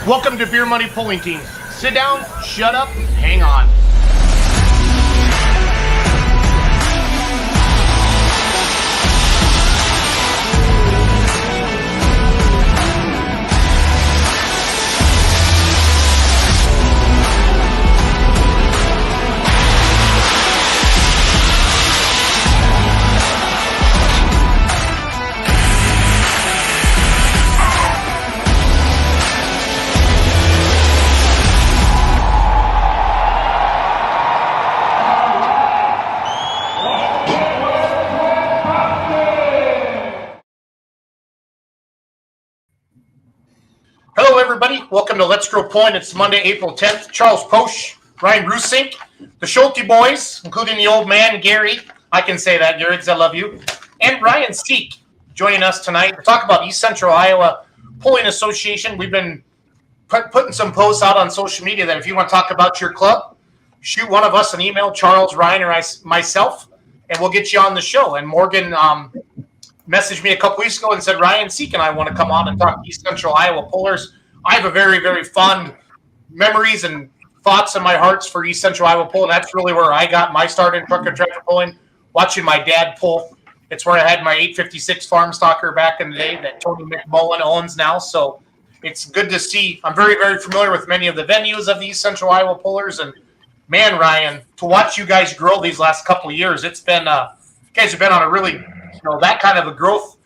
Welcome to Beer Money Pulling Teams. Sit down, shut up, hang on. Hello, everybody. Welcome to Let's Grow Point. It's Monday, April 10th. Charles Posch, Ryan Rusink, the Schulte boys, including the old man, Gary. I can say that, Gary, because I love you. And Ryan Seek joining us tonight to talk about East Central Iowa Pulling Association. We've been putting some posts out on social media that if you want to talk about your club, shoot one of us an email, Charles, Ryan, or myself, and we'll get you on the show. And Morgan messaged me a couple weeks ago and said, Ryan Seek and I want to come on and talk East Central Iowa Pullers. I have a very, very fond memories and thoughts in my hearts for East Central Iowa Pulling. That's really where I got my start in truck and tractor pulling, watching my dad pull. It's where I had my 856 farm stalker back in the day that Tony McMullen owns now. So it's good to see. I'm very, very familiar with many of the venues of the East Central Iowa Pullers. And, man, Ryan, to watch you guys grow these last couple of years, it's been you guys have been on a really – that kind of a growth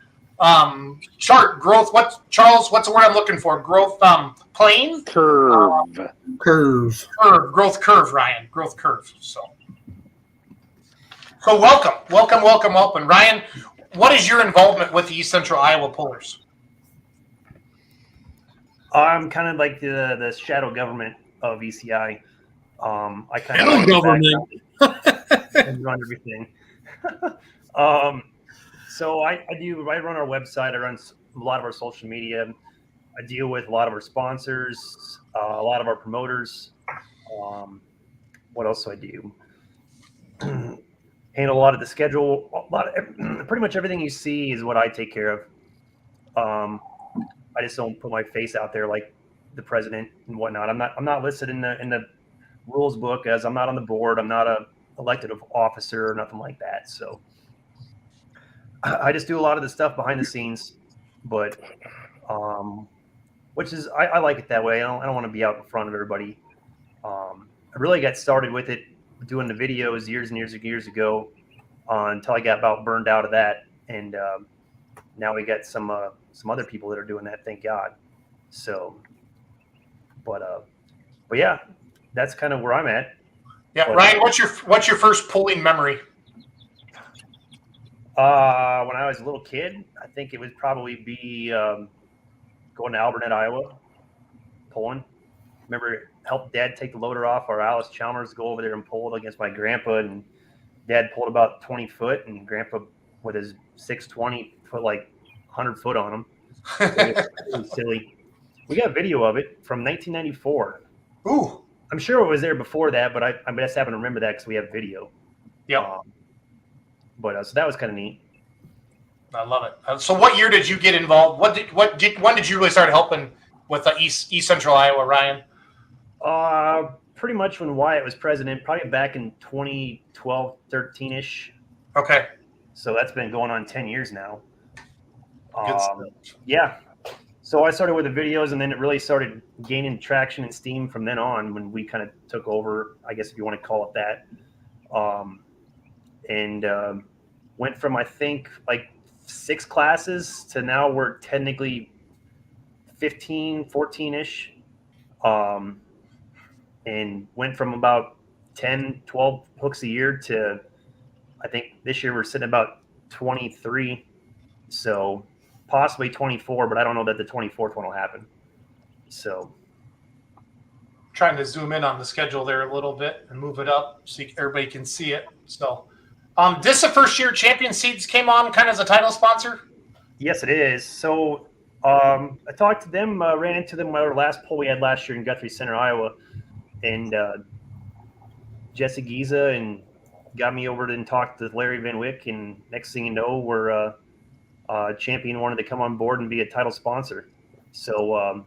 chart. Growth. Charles? What's the word I'm looking for? Growth plane. Curve. Curve. Growth curve, Ryan. Growth curve. So welcome, Ryan. What is your involvement with the East Central Iowa Pullers? I'm kind of like the shadow government of ECI. I kind of Shadow government and run everything. So I run our website. I run a lot of our social media. I deal with a lot of our sponsors, a lot of our promoters. What else do I do? Handle a lot of the schedule. Pretty much everything you see is what I take care of. I just don't put my face out there like the president and whatnot. I'm not listed in the rules book as I'm not on the board. I'm not a elected officer or nothing like that. So I just do a lot of the stuff behind the scenes, but which is I like it that way. I don't want to be out in front of everybody. I really got started with it doing the videos years and years ago until I got about burned out of that, and now we got some other people that are doing that. Thank God. So, but yeah, that's kind of where I'm at. Yeah, but, Ryan, what's your first pulling memory? When I was a little kid, I think it would probably be going to Alburnett, Iowa, pulling. Remember, helped Dad take the loader off our Alice Chalmers, go over there and pull it against my grandpa, and Dad pulled about 20 foot, and Grandpa with his 620 put like 100 foot on him. It was silly. We got a video of it from 1994. Ooh. I'm sure it was there before that, but I just happen to remember that because we have video. Yeah. But so that was kind of neat. I love it. So, what year did you get involved? When did you really start helping with East Central Iowa, Ryan? Pretty much when Wyatt was president, probably back in 2012, 13-ish. Okay. So that's been going on 10 years now. Yeah. So I started with the videos, and then it really started gaining traction and steam from then on when we kind of took over, I guess if you want to call it that. And went from, I think, like 6 classes to now we're technically 15, 14-ish. And went from about 10, 12 hooks a year to, I think this year we're sitting about 23. So possibly 24, but I don't know that the 24th one will happen. So trying to zoom in on the schedule there a little bit and move it up so everybody can see it. So this is the first year Champion Seeds came on kind of as a title sponsor? Yes, it is. So I talked to them, ran into them at our last poll we had last year in Guthrie Center, Iowa. And Jesse Giza and got me over and talked to Larry Van Wyck. And next thing you know, we're Champion wanted to come on board and be a title sponsor. So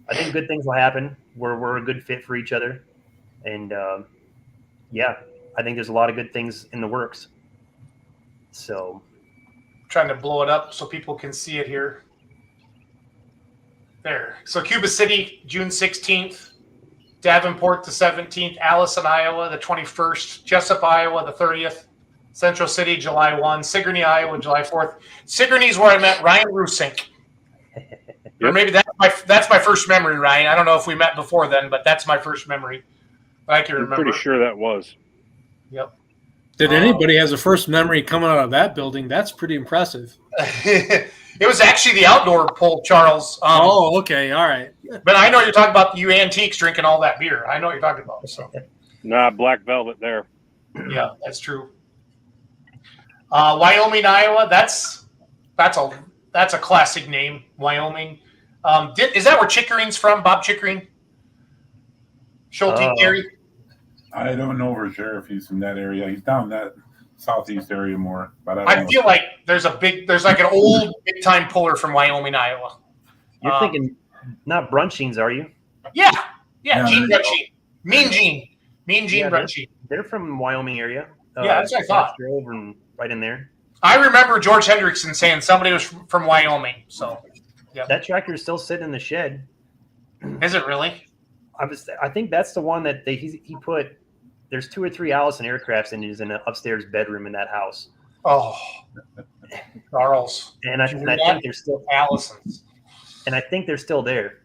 I think good things will happen. We're a good fit for each other. And yeah, I think there's a lot of good things in the works. So trying to blow it up so people can see it here. There. So Cuba City, June 16th. Davenport the 17th. Allison, Iowa the 21st. Jessup, Iowa the 30th. Central City, July 1. Sigourney, Iowa, July 4th. Sigourney's where I met Ryan Rusink. Or maybe that's my first memory, Ryan. I don't know if we met before then, but that's my first memory that I can remember. I'm pretty sure that was. Yep. Did anybody has a first memory coming out of that building? That's pretty impressive. It was actually the outdoor poll, Charles. Okay, all right. But I know you're talking about you antiques drinking all that beer. I know what you're talking about. So. Nah, Black Velvet there. Yeah, that's true. Wyoming, Iowa. That's a classic name, Wyoming. Is that where Chickering's from? Bob Chickering? Schulte, Gary? I don't know for sure if he's from that area. He's down that southeast area more. But I feel like there's like an old big time puller from Wyoming, Iowa. You're thinking not Brunchings, are you? Yeah, Gene Brunching. Mean Gene Brunching. They're from Wyoming area. Yeah, that's what I thought. Grove and right in there. I remember George Hendrickson saying somebody was from Wyoming. So, yeah. That tractor is still sitting in the shed. Is it really? I think that's the one that he put. There's 2 or 3 Allison aircrafts engines in an upstairs bedroom in that house. Oh, Charles. And I think they're still Allison's. And I think they're still there.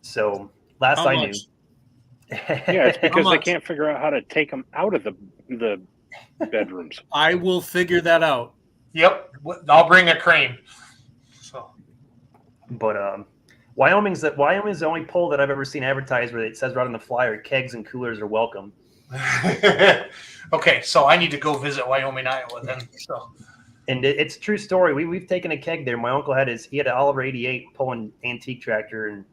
So last I knew. Yeah, it's because they can't figure out how to take them out of the bedrooms. I will figure that out. Yep, I'll bring a crane. So, but Wyoming's the only poll that I've ever seen advertised where it says right on the flyer, kegs and coolers are welcome. Okay, so I need to go visit Wyoming, Iowa then. So, and it's a true story. We've taken a keg there. My uncle had an Oliver 88 pulling antique tractor, and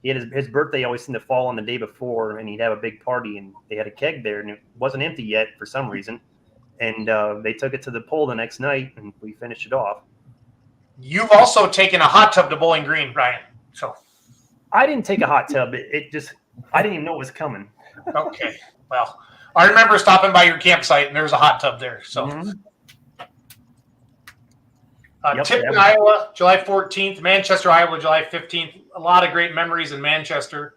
he had his birthday always seemed to fall on the day before, and he'd have a big party, and they had a keg there, and it wasn't empty yet for some reason, and they took it to the pull the next night, and we finished it off. You've also taken a hot tub to Bowling Green, Brian. So I didn't take a hot tub. It just I didn't even know it was coming. Okay. Well, I remember stopping by your campsite and there's a hot tub there. So, Tipton, Iowa, July 14th. Manchester, Iowa, July 15th. A lot of great memories in Manchester.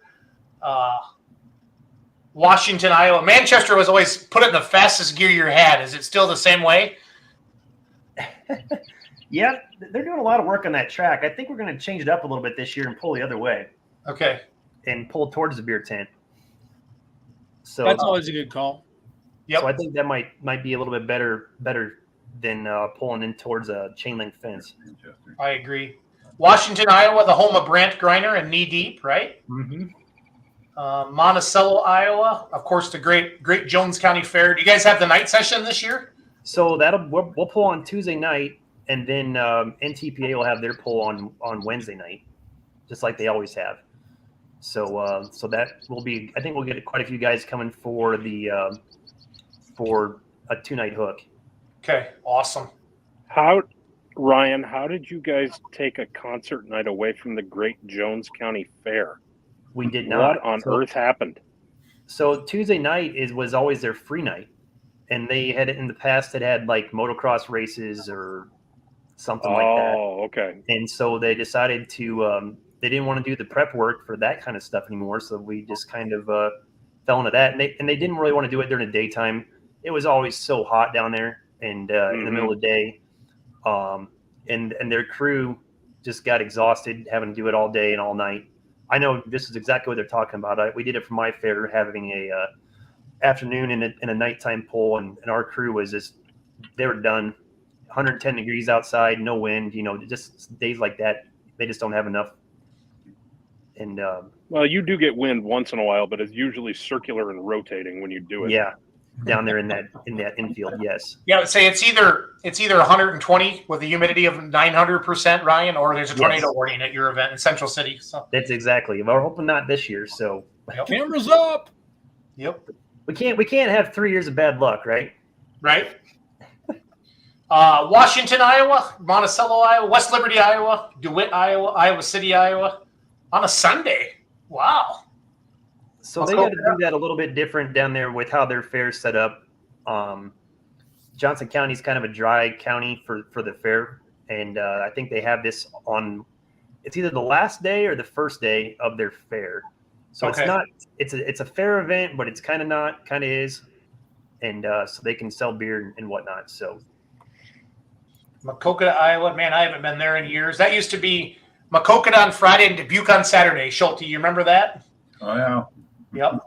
Washington, Iowa. Manchester was always put it in the fastest gear you had. Is it still the same way? Yeah, they're doing a lot of work on that track. I think we're going to change it up a little bit this year and pull the other way. Okay. And pull towards the beer tent. So that's always a good call. Yep. So I think that might be a little bit better than pulling in towards a chain link fence. I agree. Washington, Iowa, the home of Brant Griner and Knee Deep, right? Mm-hmm. Monticello, Iowa, of course, the great Jones County Fair. Do you guys have the night session this year? So we'll pull on Tuesday night, and then NTPA will have their pull on Wednesday night, just like they always have. So that will be. I think we'll get quite a few guys coming for the for a 2-night hook. Okay, awesome. Ryan, how did you guys take a concert night away from the Great Jones County Fair? We did not. What on earth happened? So Tuesday night was always their free night, and they had in the past had like motocross races or something like that. Oh, okay. And so they decided to. They didn't want to do the prep work for that kind of stuff anymore, so we just kind of fell into that. And they didn't really want to do it during the daytime. It was always so hot down there, and in the middle of the day, and their crew just got exhausted having to do it all day and all night. I know this is exactly what they're talking about. We did it for my fair, having a afternoon and a nighttime pull, and our crew was just they were done. 110 degrees outside, no wind. Just days like that, they just don't have enough. And well, you do get wind once in a while, but it's usually circular and rotating when you do it. Yeah, down there in that infield, yes. Yeah, I would say it's either 120 with a humidity of 900%, Ryan, or there's a tornado warning at your event in Central City. So that's exactly. We're hoping not this year. So cameras up. Yep. We can't have 3 years of bad luck, right? Right. Washington, Iowa, Monticello, Iowa, West Liberty, Iowa, DeWitt, Iowa, Iowa City, Iowa, on a Sunday. Wow. So they got to do that a little bit different down there with how their fair's set up. Johnson County is kind of a dry county for the fair, and I think they have this on. It's either the last day or the first day of their fair. So it's not. It's a fair event, but it's kind of not. Kind of is, and so they can sell beer and whatnot. So Maquoketa, Iowa. Man, I haven't been there in years. That used to be Maquoketa on Friday and Dubuque on Saturday. Schulte, you remember that? Oh yeah. Yep.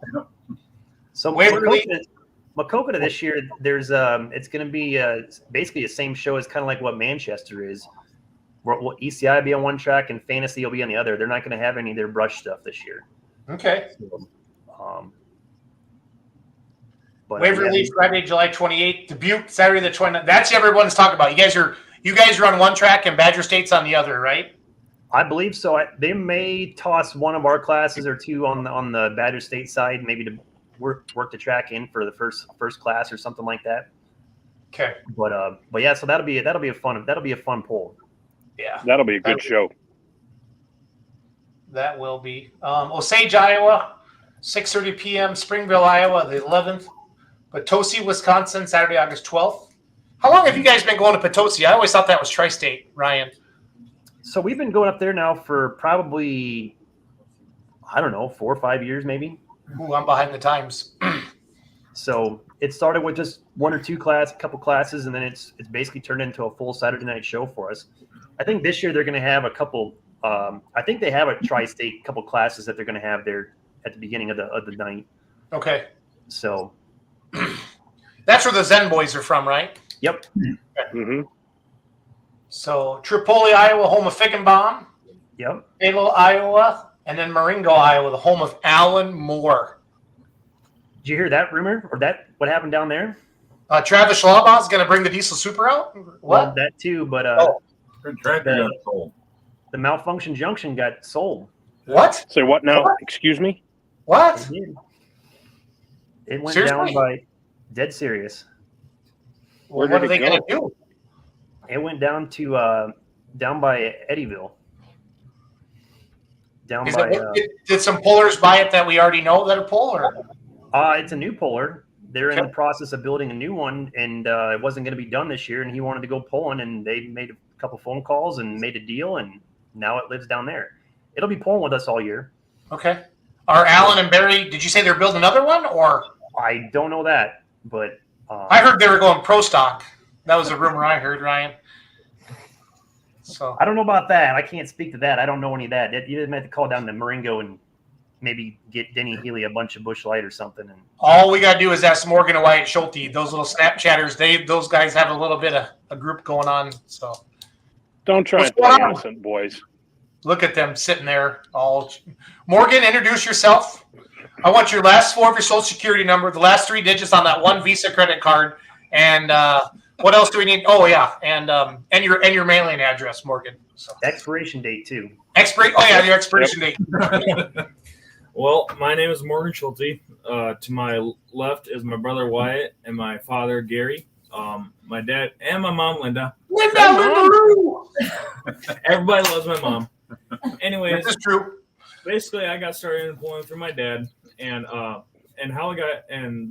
So Waverly. Maquoketa this year, there's it's going to be basically the same show as kind of like what Manchester is. ECI will be on one track and Fantasy will be on the other. They're not going to have any of their brush stuff this year. Okay. So, but Waverly, Friday, July 28th. Dubuque, Saturday the 29th. That's what everyone's talking about. You guys are on one track and Badger State's on the other, right? I believe so. They may toss one of our classes or two on the Badger State side, maybe to work the track in for the first class or something like that. Okay. But yeah, so that'll be a fun poll. Yeah. That'll be a good show. That will be. Osage, Iowa, 6:30 p.m. Springville, Iowa, the 11th. Potosi, Wisconsin, Saturday, August 12th. How long have you guys been going to Potosi? I always thought that was Tri-State, Ryan. So we've been going up there now for probably, I don't know, 4 or 5 years maybe. Ooh, I'm behind the times. So it started with just one or two couple classes, and then it's basically turned into a full Saturday night show for us. I think this year they're going to have a couple. I think they have a tri-state couple classes that they're going to have there at the beginning of the night. Okay. So that's where the Zen boys are from, right? Yep. Mm-hmm. So Tripoli, Iowa, home of Figgenbaum. Yep. Halo, Iowa, and then Marengo, Iowa, the home of Alan Moore. Did you hear that rumor or that what happened down there? Travis Schlaubaugh is going to bring the diesel super out. What? Well, that too, but The the malfunction junction got sold. What? Say what now? What? Excuse me? What? It went Seriously? down by dead serious. Where What did are they it go? going to do? It went down to down by Eddyville. Down Is by it, did some pullers buy it that we already know that are pull? Or? it's a new puller. They're in the process of building a new one, and it wasn't going to be done this year. And he wanted to go pulling, and they made a couple phone calls and made a deal, and now it lives down there. It'll be pulling with us all year. Okay. Are Alan and Barry, did you say they're building another one? Or I don't know that, but I heard they were going pro stock. That was a rumor I heard, Ryan. So I don't know about that. I can't speak to that. I don't know any of that. You might have to call down to Marengo and maybe get Denny Healy a bunch of Busch Light or something. And all we got to do is ask Morgan and Wyatt Schulte. Those little Snapchatters, those guys have a little bit of a group going on. So Don't try What's and play going on? innocent, boys. look at them sitting there all. Morgan, introduce yourself. I want your last four of your social security number, the last three digits on that one Visa credit card, and what else do we need? Oh yeah, and your mailing address, Morgan. So. expiration date too. Oh yeah, your expiration date. Well, my name is Morgan Schulte. To my left is my brother Wyatt and my father Gary. My dad and my mom Linda. Linda. Everybody loves my mom. Anyways, This is true. basically I got started in pulling through my dad, and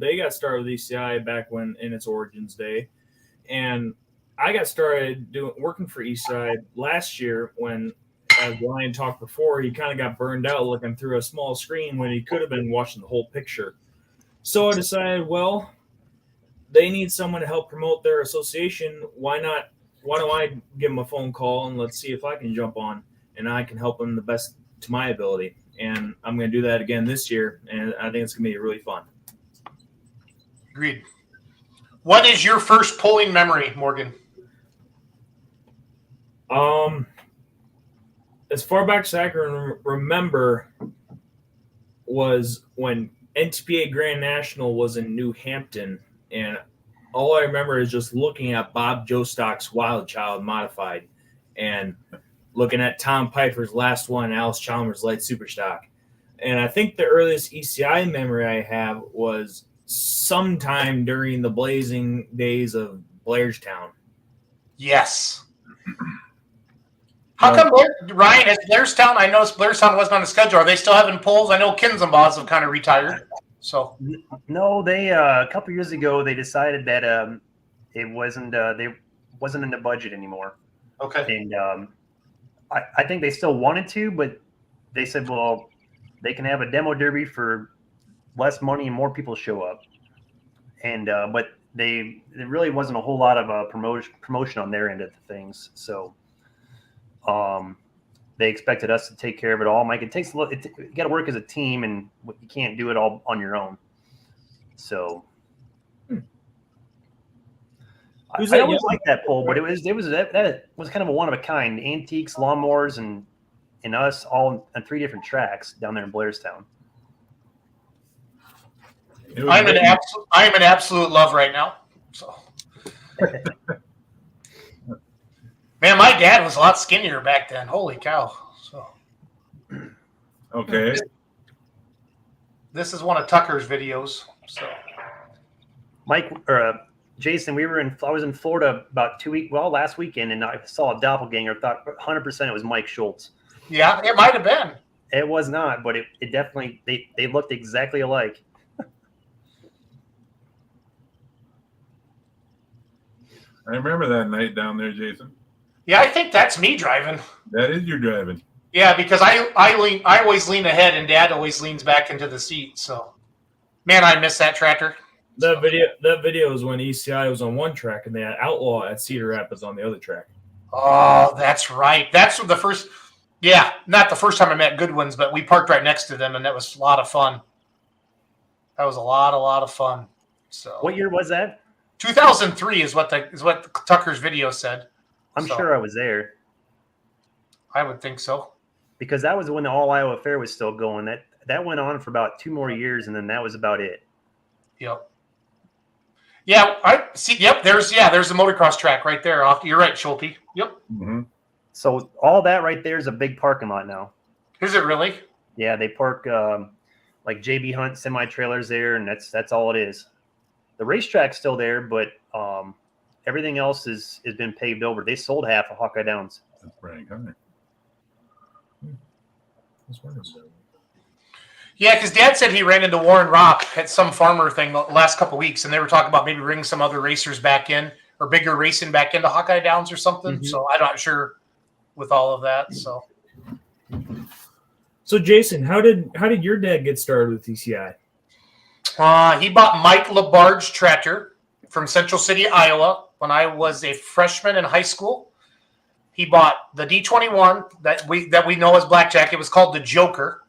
they got started with ECI back when in its origins day, and I got started working for ECI last year when, as Ryan talked before, he kind of got burned out looking through a small screen when he could have been watching the whole picture. So I decided, well, they need someone to help promote their association. Why not? Why don't I give them a phone call and let's see if I can jump on and I can help them the best to my ability. And I'm going to do that again this year, and I think it's going to be really fun. Agreed. What is your first polling memory, Morgan? As far back as I can remember was when NTPA Grand National was in New Hampton, and all I remember is just looking at Bob Jostock's Wild Child modified and looking at Tom Piper's last one, Alice Chalmers Light Superstock. And I think the earliest ECI memory I have was sometime during the blazing days of Blairstown. Yes. How come Ryan is Blairstown? I noticed Blairstown wasn't on the schedule. Are they still having polls? I know Kinzenbos have kind of retired. So No, they a couple years ago they decided that it wasn't they wasn't in the budget anymore, okay. and I think they still wanted to, but they said, well, they can have a demo derby for less money and more people show up, and but there really wasn't a whole lot of promotion on their end of the things, so they expected us to take care of it all. Mike, it takes a little. You got to work as a team, and you can't do it all on your own. So I always liked that poll, but that was kind of a one of a kind. Antiques, lawnmowers, and us all on 3 different tracks down there in Blairstown. I'm in absolute love right now. So, man, my dad was a lot skinnier back then. Holy cow! So, Okay. this is one of Tucker's videos. So, Mike or Jason, I was in Florida about last weekend, and I saw a doppelganger. Thought 100% it was Mike Schulte. yeah, it might have been. It was not, but it definitely they looked exactly alike. I remember that night down there, Jason. Yeah, I think that's me driving. That is your driving. Yeah, because I always lean ahead, and Dad always leans back into the seat. So, man, I miss that tractor. That video is when ECI was on one track and they had Outlaw at Cedar Rapids on the other track. Oh, that's right. That's the first. Yeah, not the first time I met Goodwins, but we parked right next to them, and that was a lot of fun. That was a lot of fun. So, What year was that? 2003 is what Tucker's video said. I'm sure I was there I would think so. because that was when the All Iowa Fair was still going. That went on for about 2 more years, and then that was about it. Yep. Yeah, I see. Yep, there's the motocross track right there. You're right, Schulte. Yep. Mm-hmm. So all that right there is a big parking lot now. Is it really? Yeah, they park like JB Hunt semi trailers there, and that's all it is. The racetrack's still there, but everything else has been paved over. They sold half of Hawkeye Downs. That's Brian Connor. Yeah, because Dad said he ran into Warren Rock at some farmer thing the last couple of weeks, and they were talking about maybe bringing some other racers back in or bigger racing back into Hawkeye Downs or something. Mm-hmm. So I'm not sure with all of that. So Jason, how did your dad get started with ECI? He bought Mike LaBarge tractor from Central City, Iowa, when I was a freshman in high school. He bought the D21 that we know as Blackjack. It was called the Joker.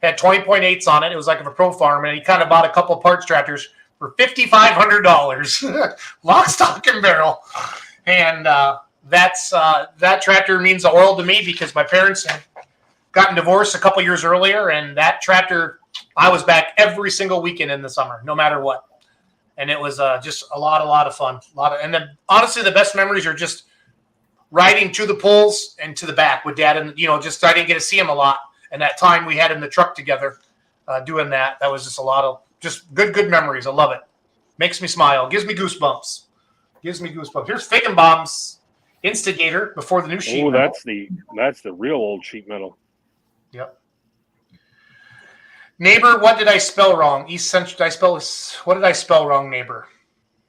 Had 20.8s on it. It was like a pro farm, and he kind of bought a couple parts tractors for $5,500, lock, stock, and barrel. And that tractor means the world to me because my parents had gotten divorced a couple years earlier, and that tractor, I was back every single weekend in the summer, no matter what. And it was just a lot of fun. And then honestly, the best memories are just riding to the pools and to the back with Dad, and just I didn't get to see him a lot. And that time we had in the truck together doing that was just a lot of just good memories. I love it. Makes me smile. Gives me goosebumps. Here's Figgenbaum's Instigator before the new sheet metal. That's the real old sheet metal. Yep. Neighbor, what did I spell wrong? What did I spell wrong, neighbor?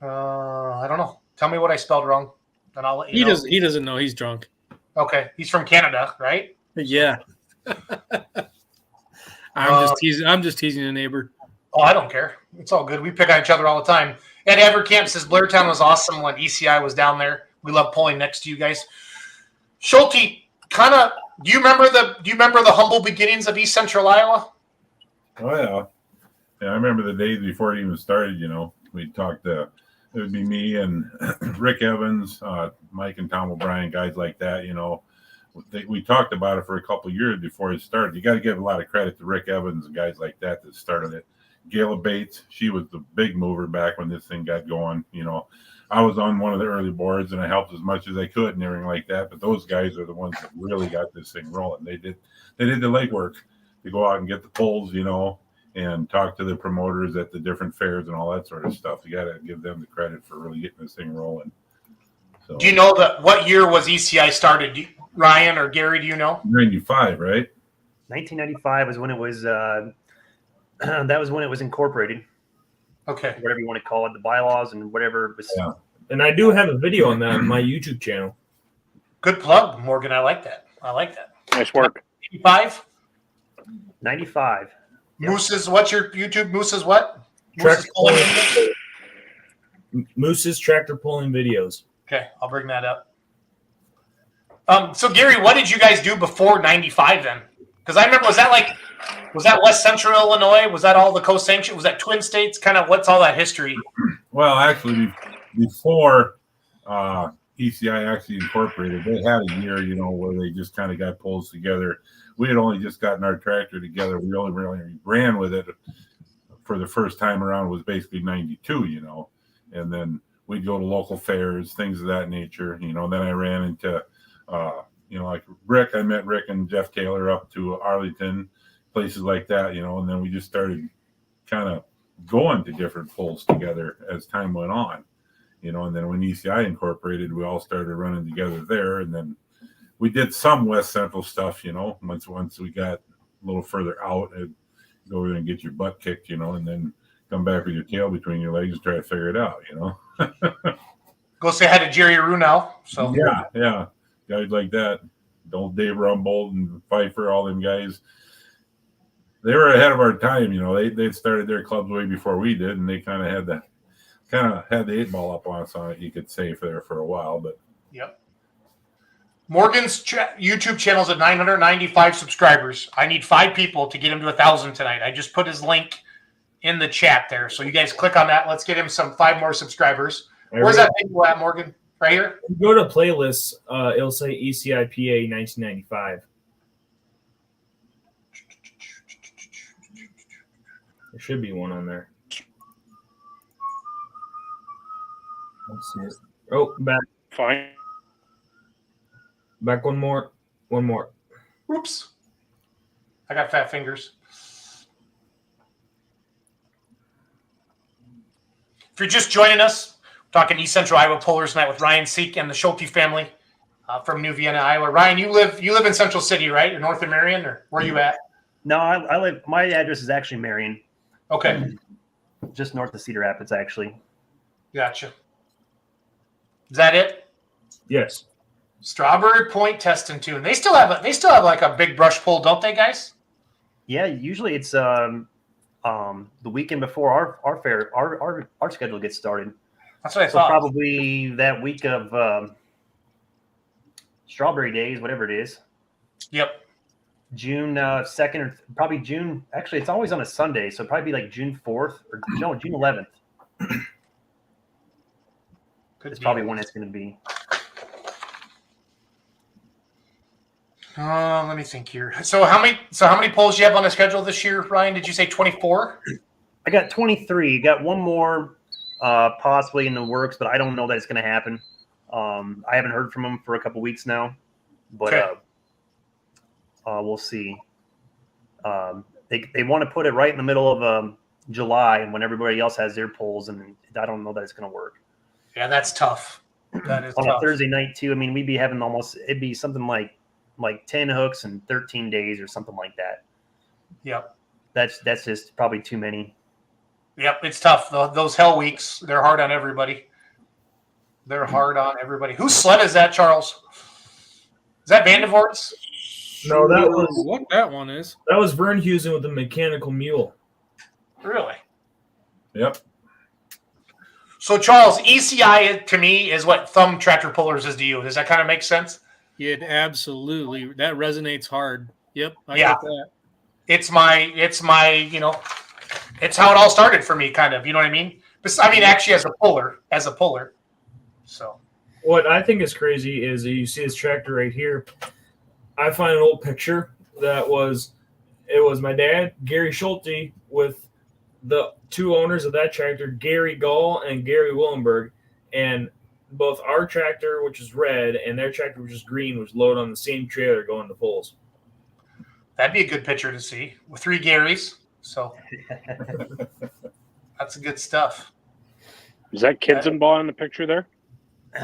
I don't know. Tell me what I spelled wrong, and I'll let you know. He doesn't know. He's drunk. Okay. He's from Canada, right? Yeah. I'm just teasing a neighbor. Oh, I don't care. It's all good. We pick on each other all the time. Ed Evercamp says Blairtown was awesome when ECI was down there. We love pulling next to you guys. Schulte, do you remember the humble beginnings of East Central Iowa? Oh yeah. I remember the days before it even started. We talked it would be me and Rick Evans, Mike and Tom O'Brien, guys like that. We talked about it for a couple of years before it started. You got to give a lot of credit to Rick Evans and guys like that started it. Gayla Bates, she was the big mover back when this thing got going. I was on one of the early boards and I helped as much as I could and everything like that. But those guys are the ones that really got this thing rolling. They did the legwork to go out and get the polls, and talk to the promoters at the different fairs and all that sort of stuff. You got to give them the credit for really getting this thing rolling. So Do you know what year was ECI started? Ryan or Gary, do you know? 95, right? 1995 was when it was. That was when it was incorporated. Okay. Whatever you want to call it, the bylaws and whatever was. Yeah. And I do have a video on that on my YouTube channel. Good plug, Morgan. I like that. Nice work. 85? 95. Yep. Moose's, what's your YouTube? Moose's what? Tractor Moose's pulling, Moose's tractor pulling videos. Okay, I'll bring that up. So Gary, what did you guys do before 95 then? Because I remember, was that West Central Illinois? Was that all the co-sanction? Was that Twin States? Kind of what's all that history? Well, actually, before ECI actually incorporated, they had a year, where they just kind of got pulls together. We had only just gotten our tractor together. We only really ran with it for the first time around was basically 92, and then we'd go to local fairs, things of that nature, Then I ran into, like Rick. I met Rick and Jeff Taylor up to Arlington, places like that, and then we just started kind of going to different pulls together as time went on, and then when ECI incorporated, we all started running together there, and then we did some West Central stuff, once we got a little further out, and go over there and get your butt kicked, and then come back with your tail between your legs and try to figure it out, Go say hi to Jerry Runel. So yeah, guys like that, old Dave Rumbold and Pfeiffer, all them guys. They were ahead of our time, They started their clubs way before we did, and they kind of had the 8 ball up on us on it, you could say, for a while. But yep. Morgan's YouTube channel's at 995 subscribers. I need 5 people to get him to 1,000 tonight. I just put his link in the chat there, so you guys click on that. Let's get him 5 more subscribers. Where's that video at, Morgan? Right here. If you go to playlists, it'll say ECIPA 1995. There should be one on there. Let's see it. Oh, back. Fine. Back one more. Oops. I got fat fingers. If you're just joining us, we're talking East Central Iowa Pullers tonight with Ryan Seek and the Schulte family from New Vienna, Iowa. Ryan, you live in Central City, right? You're north of Marion, or where are you at? No, I live. My address is actually Marion, Okay, just north of Cedar Rapids, actually. gotcha. Is that it? Yes. Strawberry Point Test and Tune. They still have like a big brush pull, don't they, guys? Yeah, usually it's the weekend before our fair, our schedule gets started. That's what I So thought. probably that week of Strawberry Days, whatever it is. Yep. June 2nd, or probably June. Actually, it's always on a Sunday, so it'd probably be like June 4th or no, June 11th. It's probably when it's going to be. Let me think here. So how many polls do you have on the schedule this year, Ryan? Did you say 24? I got 23. Got one more possibly in the works, but I don't know that it's going to happen. I haven't heard from them for a couple weeks now, but Okay. We'll see. They want to put it right in the middle of July, and when everybody else has their polls, and I don't know that it's going to work. Yeah, that's tough. That is On tough. a Thursday night too. I mean, we'd be having it'd be something like 10 hooks in 13 days or something like that. Yep. That's just probably too many. Yep, it's tough. Those hell weeks, they're hard on everybody. Whose sled is that, Charles? Is that Vandevoort's? No, that was What that one is? Vernhusen with the mechanical mule. Really? yep, So, Charles, ECI to me is what thumb tractor pullers is to you. Does that kind of make sense? It absolutely, that resonates hard. Yep, I Yeah. get that. It's my, it's how it all started for me, kind of. You know what I mean? I mean, actually, as a puller. So. What I think is crazy is that you see this tractor right here. I find an old picture it was my dad, Gary Schulte, with the 2 owners of that tractor, Gary Gall and Gary Willenberg, and both our tractor, which is red, and their tractor, which is green, was loaded on the same trailer going to pulls. That'd be a good picture to see with 3 Garys. So that's good stuff. Is that Kinzenbaugh in the picture there?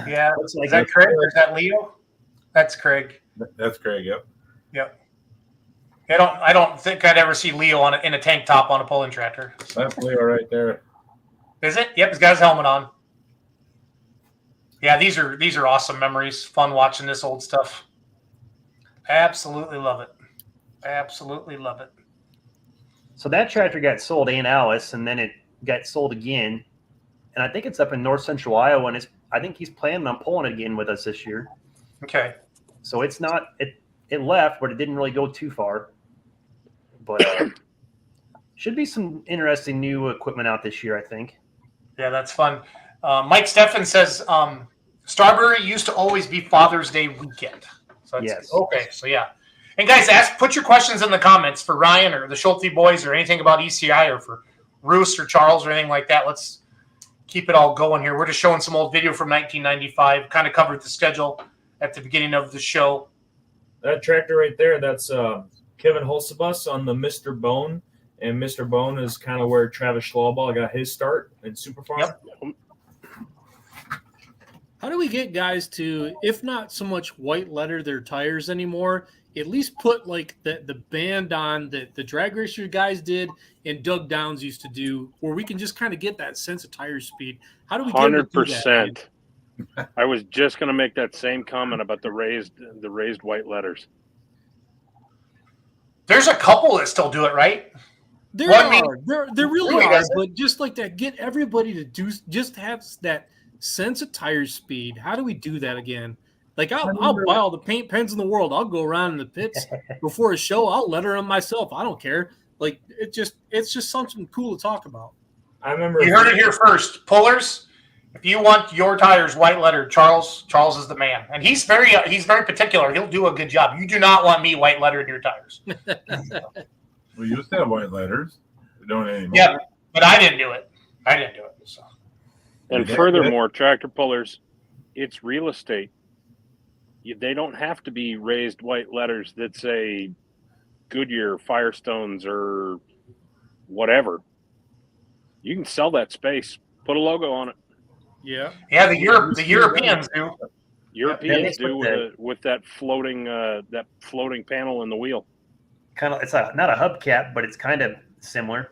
Yeah. Looks like Is that Craig or is that Leo? That's Craig. That's Craig. Yep. Yep. I don't think I'd ever see Leo in a tank top on a pulling tractor. That's Leo right there. Is it? Yep, he's got his helmet on. Yeah, these are awesome memories. Fun watching this old stuff. Absolutely love it. Absolutely love it. So that tractor got sold to Aunt Alice, and then it got sold again. And I think it's up in north central Iowa, and I think he's planning on pulling it again with us this year. Okay. So it's not it left, but it didn't really go too far. But should be some interesting new equipment out this year, I think. Yeah, that's fun. Mike Steffen says Strawberry used to always be Father's Day weekend. So that's Yes. okay. So yeah. And guys, put your questions in the comments for Ryan or the Schulte boys or anything about ECI or for Roos or Charles or anything like that. Let's keep it all going here. We're just showing some old video from 1995. Kind of covered the schedule at the beginning of the show. That tractor right there, that's Kevin Holsebus on the Mr. Bone. And Mr. Bone is kind of where Travis Schlaball got his start in Superfarm. Yep. How do we get guys to, if not so much white letter their tires anymore, at least put like the band on that the drag racer guys did and Doug Downs used to do, where we can just kind of get that sense of tire speed? How do we get 100%? I was just going to make that same comment about the raised white letters. There's a couple that still do it, right? There really really are, doesn't. but just like that, get everybody to do just have that sense of tire speed. How do we do that again? Like I'll buy all the paint pens in the world. I'll go around in the pits before a show. I'll letter them myself. I don't care. Like it's just something cool to talk about. I remember You heard it here first. Pullers, if you want your tires white lettered, Charles is the man, and he's very particular. He'll do a good job. You do not want me white lettered your tires. We used to have white letters. We don't anymore. Yeah, but I didn't do it. So. And furthermore, tractor pullers, it's real estate. They don't have to be raised white letters that say Goodyear, Firestones, or whatever. You can sell that space. Put a logo on it. Yeah. Yeah, the Europeans do. Europeans do with that floating panel in the wheel. Kind of, it's not a hubcap, but it's kind of similar.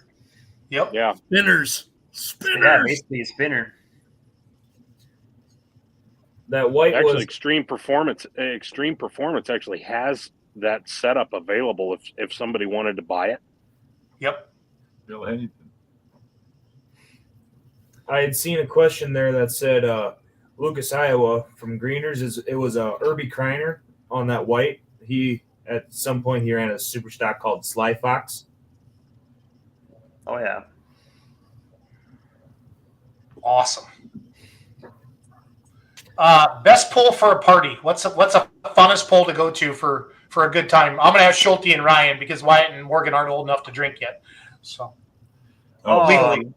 Yep. Yeah. Spinners. Yeah, basically a spinner. that white Actually, was Extreme Performance actually has that setup available if somebody wanted to buy it. Yep. Bill Hennington. I had seen a question there that said Lucas, Iowa from Greeners. It was Irby Kreiner on that white. He at some point he ran a super stock called Sly Fox. Oh yeah. Awesome. Best pull for a party. What's a funnest pull to go to for a good time? I'm gonna have Schulte and Ryan because Wyatt and Morgan aren't old enough to drink yet. So legally.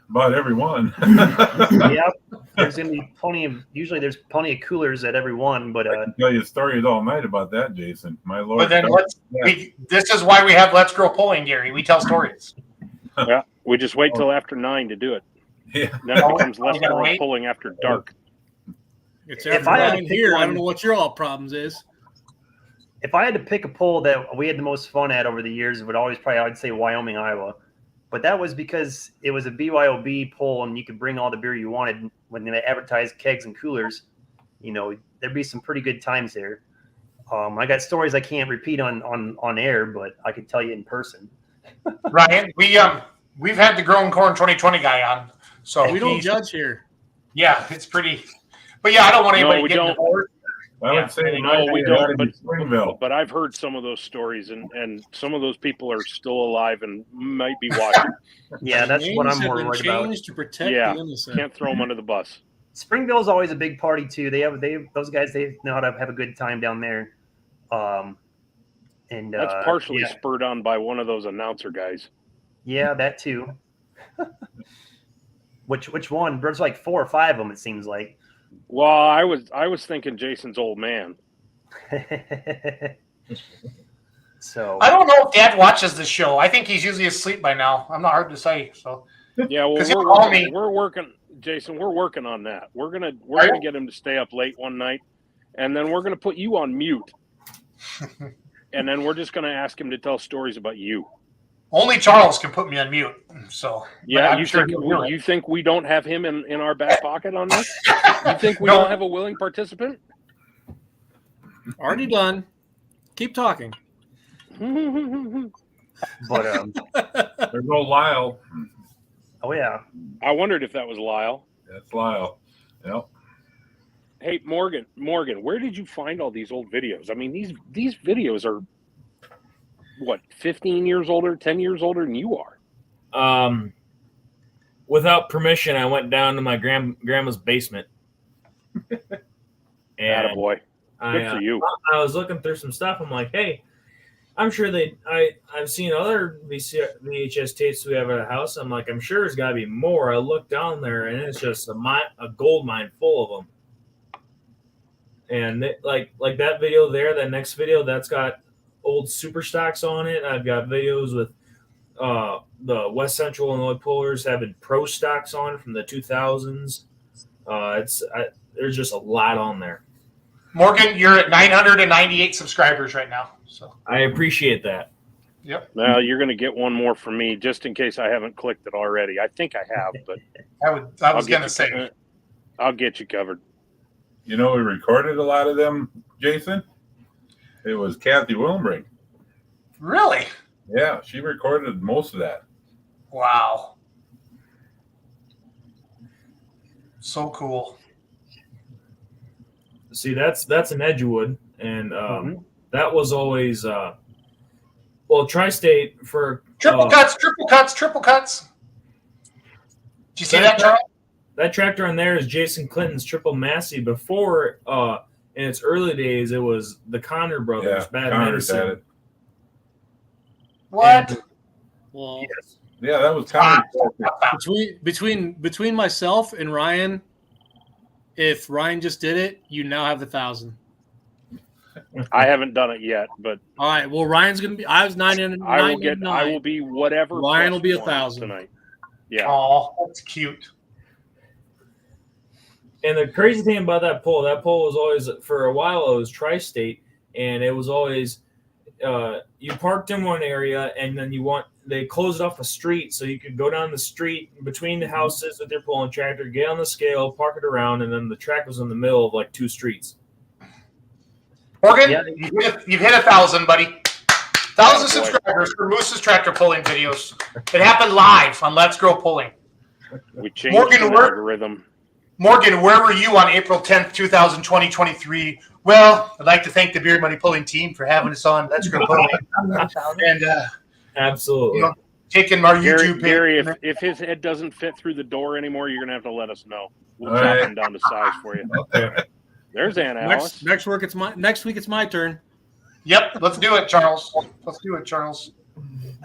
About every one. Yep. There's gonna be usually there's plenty of coolers at every one, but I can tell you stories all night about that, Jason. My Lord. But then this is why we have Let's Grow Pulling, Gary. We tell stories. Yeah, we just wait till after 9 to do it. Yeah. Then it becomes less gotta girl wait. pulling after dark. It's If after I had to 9 pick here. I one- don't know what your all problems is. if I had to pick a poll that we had the most fun at over the years, it would always I'd say Wyoming, Iowa. But that was because it was a BYOB poll and you could bring all the beer you wanted. When they advertised kegs and coolers, there'd be some pretty good times there. I got stories I can't repeat on air, but I could tell you in person. Ryan, we've had the Growing Corn 2020 guy on, so We don't judge here. Yeah, it's pretty. But yeah, I don't want anybody we getting don't. divorced. I would say No, we don't. But Springville. But I've heard some of those stories, and some of those people are still alive and might be watching. Yeah, that's what Names I'm have more been worried about. changed to protect Yeah, the innocent. can't throw them under the bus. Springville's always a big party too. Those guys they know how to have a good time down there. And That's partially yeah, spurred on by one of those announcer guys. yeah, that too. Which one? There's like 4 or 5 of them. It seems like. Well, I was thinking Jason's old man. So I don't know if Dad watches the show. I think he's usually asleep by now. I'm not hard to say. So Yeah, well, 'Cause he'll call me. we're working, Jason. We're working on that. We're gonna get him to stay up late one night, and then we're gonna put you on mute, and then we're just gonna ask him to tell stories about you. Only Charles can put me on mute. So Yeah, I'm you think we don't have him in our back pocket on this? You think we No. don't have a willing participant? Already done. Keep talking. But There's no Lyle. oh yeah, I wondered if that was Lyle. That's Lyle. Yep. Hey, Morgan, where did you find all these old videos? I mean, these videos are what, 15 years older, 10 years older than you are. Without permission, I went down to my grandma's basement. And Attaboy. Good for you. I was looking through some stuff. I'm like, hey, I'm sure I've seen other VHS tapes we have at the house. I'm like, I'm sure there's got to be more. I look down there, and it's just a gold mine full of them. And like that video there, that next video, that's got old super stocks on it. I've got videos with the West Central Illinois Pullers having pro stocks on from the 2000s. There's just a lot on there. Morgan, you're at 998 subscribers right now. So I appreciate that. yep. Now you're going to get one more from me, just in case I haven't clicked it already. I think I have, but I was gonna say. I'll get you covered. You know, we recorded a lot of them, Jason. It was Kathy Willenbrink. Really? Yeah, she recorded most of that. Wow. So cool. See, that's in Edgewood, and that was always Tri-State for Triple cuts. Did you see that, Charles? that tractor on there is Jason Clinton's Triple Massey. Before, in its early days, it was the Connor brothers. Yeah, Bad Connors Medicine. had it. What? Well, Yes. Yeah, that was Connors. between myself and Ryan, if Ryan just did it, you now have 1,000. I haven't done it yet, but All right. Well, Ryan's gonna be. I was 999. I will be whatever. Ryan will be plus 1,000 tonight. Yeah. Oh, that's cute. And the crazy thing about that pole was always, for a while, it was Tri-State, and it was always you parked in one area, and then they closed off a street, so you could go down the street between the houses with your pulling tractor, get on the scale, park it around, and then the track was in the middle of like two streets. Morgan, Yeah. you've hit 1,000, buddy. 1,000 boy. subscribers for Moose's tractor pulling videos. It happened live on Let's Grow Pulling. We changed Morgan, the where- algorithm. Morgan, where were you on April 10th, 2023? Well, I'd like to thank the Beard Money Pulling team for having us on Let's Grow Pulling and Absolutely. taking our YouTube Gary, page. if his head doesn't fit through the door anymore, you're gonna have to let us know. We'll All chop right. him down to size for you. There's Aunt Alice. Next week it's my turn. Yep, let's do it, Charles. Let's do it, Charles.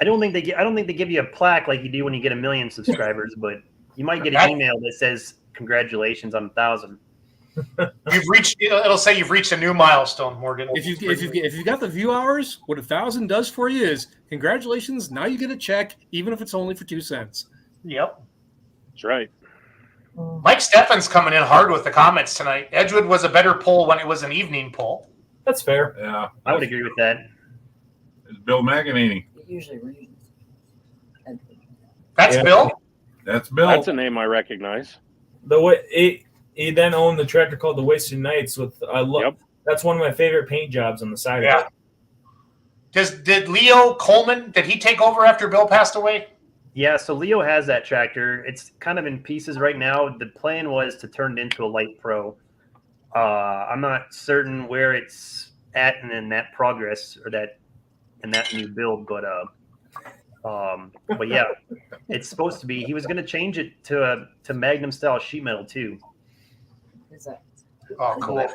I don't think they give you a plaque like you do when you get 1 million subscribers, but you might get an email that says congratulations on 1,000. It'll say you've reached a new milestone, Morgan. If you got the view hours, what 1,000 does for you is congratulations. Now you get a check, even if it's only for 2 cents. Yep. That's right. Mike Steffen's coming in hard with the comments tonight. Edgewood was a better poll when it was an evening poll. That's fair. Yeah, I would agree with that. it's Bill McEnany. It usually reads. That's Yeah. Bill? That's Bill. That's a name I recognize. The way he then owned the tractor called the Wasted Nights with Yep. That's one of my favorite paint jobs on the side Yeah. of it. Did Leo Coleman, did he take over after Bill passed away? Yeah, so Leo has that tractor. It's kind of in pieces right now. The plan was to turn it into a light pro. I'm not certain where it's at and in that progress or that in that new build, but yeah, it's supposed to be. He was going to change it to Magnum style sheet metal too, Is that? Oh, cool.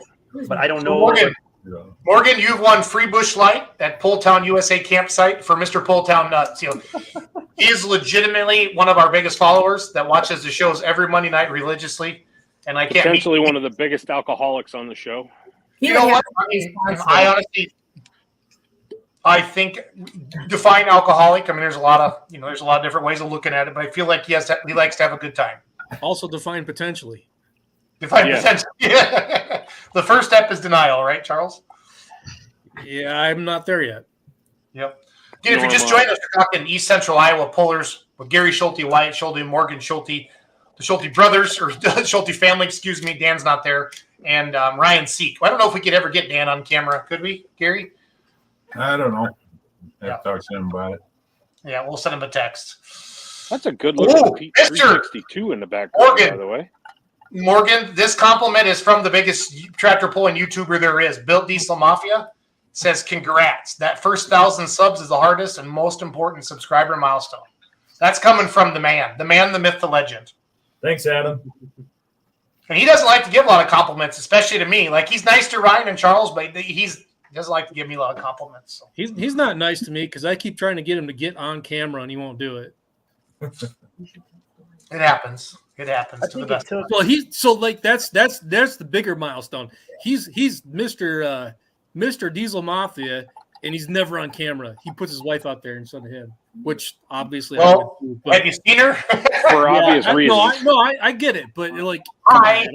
but I don't know. Morgan, Yeah. Morgan, you've won free bush light at Pulltown USA campsite for Mr. Pulltown Nuts. He is legitimately one of our biggest followers that watches the shows every Monday night religiously, and I can't. Potentially one of the biggest alcoholics on the show. You know what? I honestly, I think define alcoholic. I mean, there's a lot of different ways of looking at it, but I feel like he likes to have a good time. Also define potentially. Define Yeah. potential. Yeah. The first step is denial, right, Charles? Yeah, I'm not there yet. Yep. Again, if you're just joining us, we're talking East Central Iowa Pullers with Gary Schulte, Wyatt Schulte, Morgan Schulte, the Schulte brothers, or Schulte family, excuse me. Dan's not there. And Ryan Seek. I don't know if we could ever get Dan on camera. Could we, Gary? I don't know. I have to talk to him about it. Yeah, we'll send him a text. That's a good look at Pete Mr. 362 in the background, Morgan. by the way. Morgan, this compliment is from the biggest tractor pulling YouTuber there is. Built Diesel Mafia says, congrats. That first 1,000 subs is the hardest and most important subscriber milestone. That's coming from the man, the myth, the legend. Thanks, Adam. And he doesn't like to give a lot of compliments, especially to me. Like, he's nice to Ryan and Charles, but he doesn't like to give me a lot of compliments. So. He's not nice to me because I keep trying to get him to get on camera and he won't do it. It happens. It happens to the best. Well, that's the bigger milestone. He's Mr. Diesel Mafia, and he's never on camera. He puts his wife out there instead of him, which obviously I would do, but, have you seen her? For obvious reasons. I get it, but like, Hi.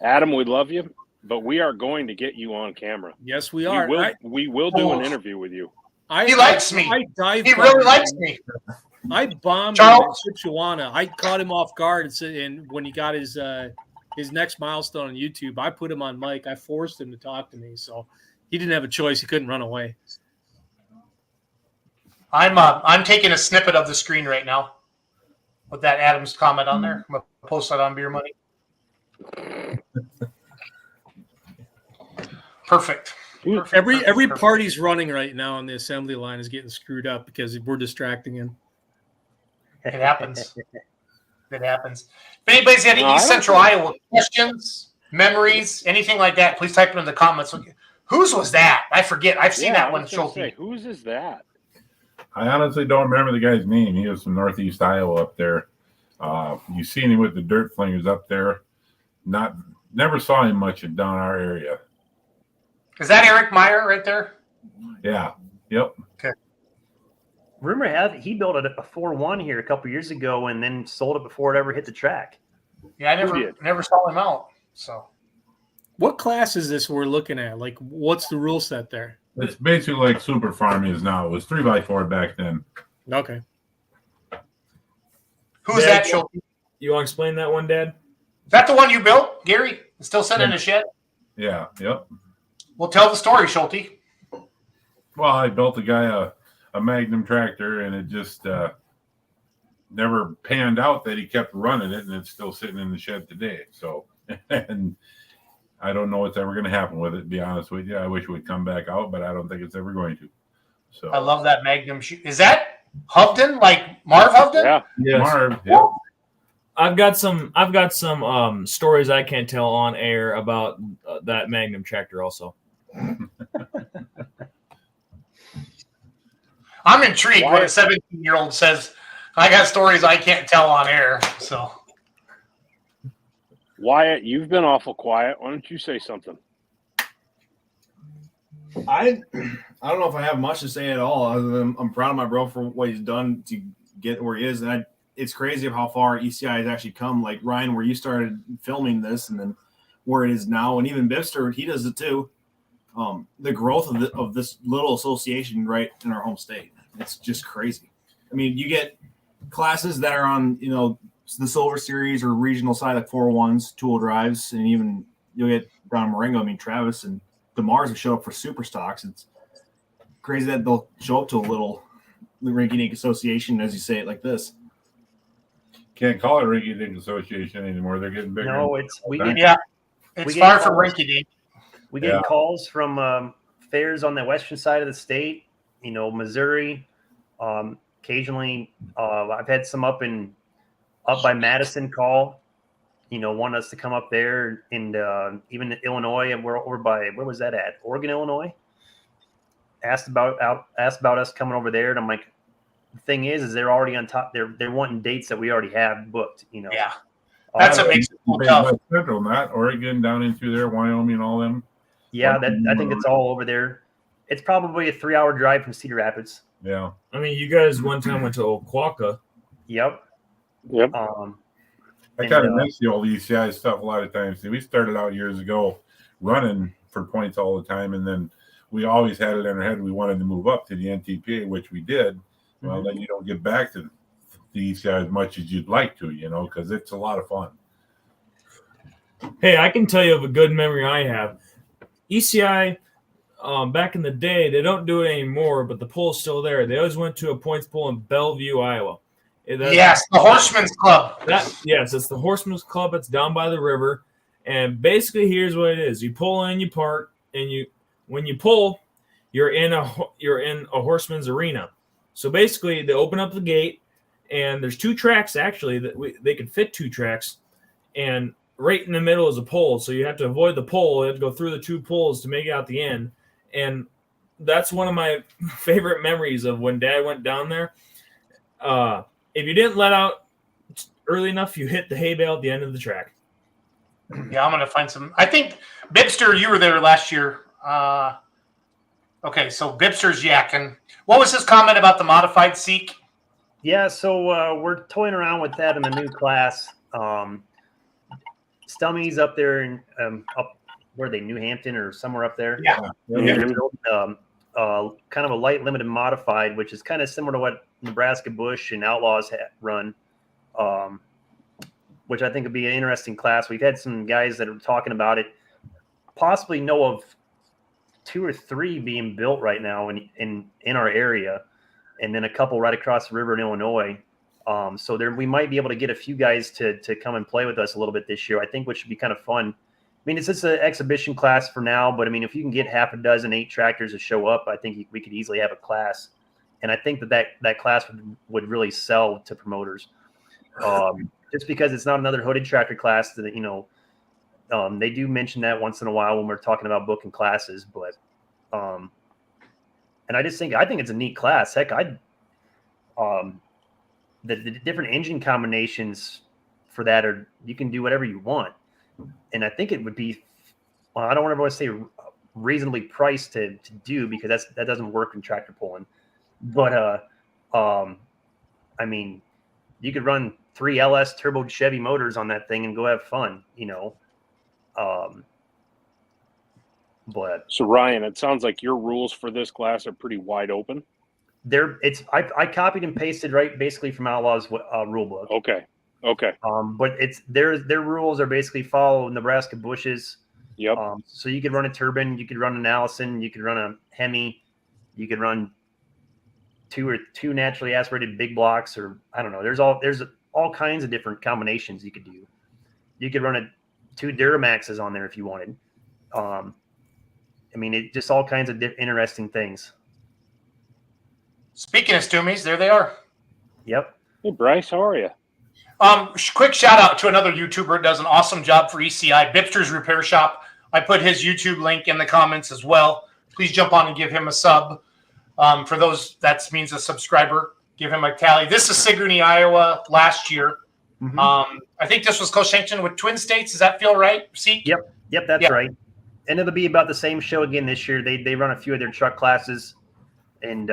Adam, we love you, but we are going to get you on camera. Yes, we are. We will do an interview with you. He likes me. He really likes me. I bombed Charles? him in Shipshewana. I caught him off guard and when he got his next milestone on YouTube, I put him on mic. I forced him to talk to me, so he didn't have a choice. He couldn't run away. I'm taking a snippet of the screen right now with that Adams comment on there. I'm gonna post that on Beer Money. Perfect. Every party's running right now on the assembly line is getting screwed up because we're distracting him. It happens. It happens. If anybody's got any East Central Iowa questions, memories, anything like that, please type it in the comments. Whose was that? I forget. I've seen that one. Schulte. Whose is that? I honestly don't remember the guy's name. He was from Northeast Iowa up there. You seen him with the dirt flingers up there. Never saw him much down our area. Is that Eric Meyer right there? Yeah. Yep. Okay. Rumor have it he built a 4-1 here a couple years ago and then sold it before it ever hit the track. Yeah, I never saw him out. So, what class is this we're looking at? Like, what's the rule set there? It's basically like Super Farm is now. It was 3x4 back then. Okay. Who's that, Schulte? You want to explain that one, Dad? Is that the one you built, Gary? It's still sitting in the shed? Yeah. Yep. Well, tell the story, Schulte. Well, I built a guy a Magnum tractor, and it just never panned out that he kept running it, and it's still sitting in the shed today. So, and I don't know what's ever going to happen with it, to be honest with you. I wish it would come back out, but I don't think it's ever going to. So I love that Magnum. Is that Hovden, like Marv Hovden? Yeah. Yes. Marv, yep. I've got some stories I can't tell on air about that Magnum tractor also. I'm intrigued when a 17-year-old says, I got stories I can't tell on air. So, Wyatt, you've been awful quiet. Why don't you say something? I don't know if I have much to say at all, other than I'm proud of my bro for what he's done to get where he is. And it's crazy of how far ECI has actually come. Like Ryan, where you started filming this, and then where it is now, and even Bibster, he does it too. The growth of this little association right in our home state, it's just crazy. I mean, you get classes that are on, the Silver Series or regional side, like 401s, tool drives, and even you'll get down in Marengo. I mean, Travis and DeMars have showed up for super stocks. It's crazy that they'll show up to a little rinky-dink association, as you say it like this. Can't call it rinky-dink association anymore. They're getting bigger. No, it's far from rinky-dink. We get calls from fairs on the western side of the state, Missouri. Occasionally, I've had some up by Madison call, want us to come up there, and even in Illinois, and we're over by, where was that at? Oregon, Illinois. Asked about us coming over there, and I'm like, the thing is they're already on top. They're wanting dates that we already have booked. Yeah, that's what makes it tough. Central, not Oregon, down in through there, Wyoming, all them. Yeah, I think it's all over there. It's probably a 3-hour drive from Cedar Rapids. Yeah. I mean, you guys one time went to Oquawka. Yep. Yep. I kind of miss the old ECI stuff a lot of times. See, we started out years ago running for points all the time, and then we always had it in our head we wanted to move up to the NTPA, which we did. Well, then you don't get back to the ECI as much as you'd like to, because it's a lot of fun. Hey, I can tell you of a good memory I have. ECI, back in the day, they don't do it anymore, but the poll's still there. They always went to a points poll in Bellevue, Iowa. Yes, the Horsemen's Club. Yes, it's the Horsemen's Club. It's down by the river. And basically, here's what it is: you pull in, you park, and when you pull, you're in a horseman's arena. So basically, they open up the gate, and there's 2 tracks actually they could fit 2 tracks, and right in the middle is a pole. So you have to avoid the pole. You have to go through the 2 poles to make it out the end. And that's one of my favorite memories of when Dad went down there. If you didn't let out early enough, you hit the hay bale at the end of the track. Yeah, I'm going to find some. I think, Bibster, you were there last year. Okay, so Bibster's yakking. What was his comment about the modified Seek? Yeah, so we're toying around with that in the new class. Stummy's up there in up where are they, New Hampton or somewhere up there? Yeah. They're building, kind of a light limited modified, which is kind of similar to what Nebraska Bush and Outlaws run, which I think would be an interesting class. We've had some guys that are talking about it. Possibly know of 2 or 3 being built right now in our area, and then a couple right across the river in Illinois. So there, we might be able to get a few guys to come and play with us a little bit this year. I think, which should be kind of fun. I mean, it's just an exhibition class for now, but I mean, if you can get half a dozen 8 tractors to show up, I think we could easily have a class. And I think that class would really sell to promoters, just because it's not another hooded tractor class that, they do mention that once in a while when we're talking about booking classes, but, and I think it's a neat class. Heck, the different engine combinations for that you can do whatever you want. And I think it would be, well, I don't want to say reasonably priced to do, because that doesn't work in tractor pulling. But, I mean, you could run 3 LS turbo Chevy motors on that thing and go have fun, but So Ryan, it sounds like your rules for this class are pretty wide open. I copied and pasted right basically from Outlaws rule book. Okay. But it's their rules are basically follow Nebraska Bushes. Yep. So you could run a turbine, you could run an Allison, you could run a Hemi, you could run two naturally aspirated big blocks, or I don't know. There's all kinds of different combinations you could do. You could run 2 Duramaxes on there if you wanted. I mean, it just all kinds of interesting things. Speaking of Stoomies, there they are. Yep. Hey, Bryce, how are you? Quick shout out to another YouTuber who does an awesome job for ECI, Bibster's Repair Shop. I put his YouTube link in the comments as well. Please jump on and give him a sub. For those, that means a subscriber. Give him a tally. This is Sigourney, Iowa, last year. Mm-hmm. I think this was co-sanctioned with Twin States. Does that feel right? See? Yep, that's right. And it'll be about the same show again this year. They run a few of their truck classes, and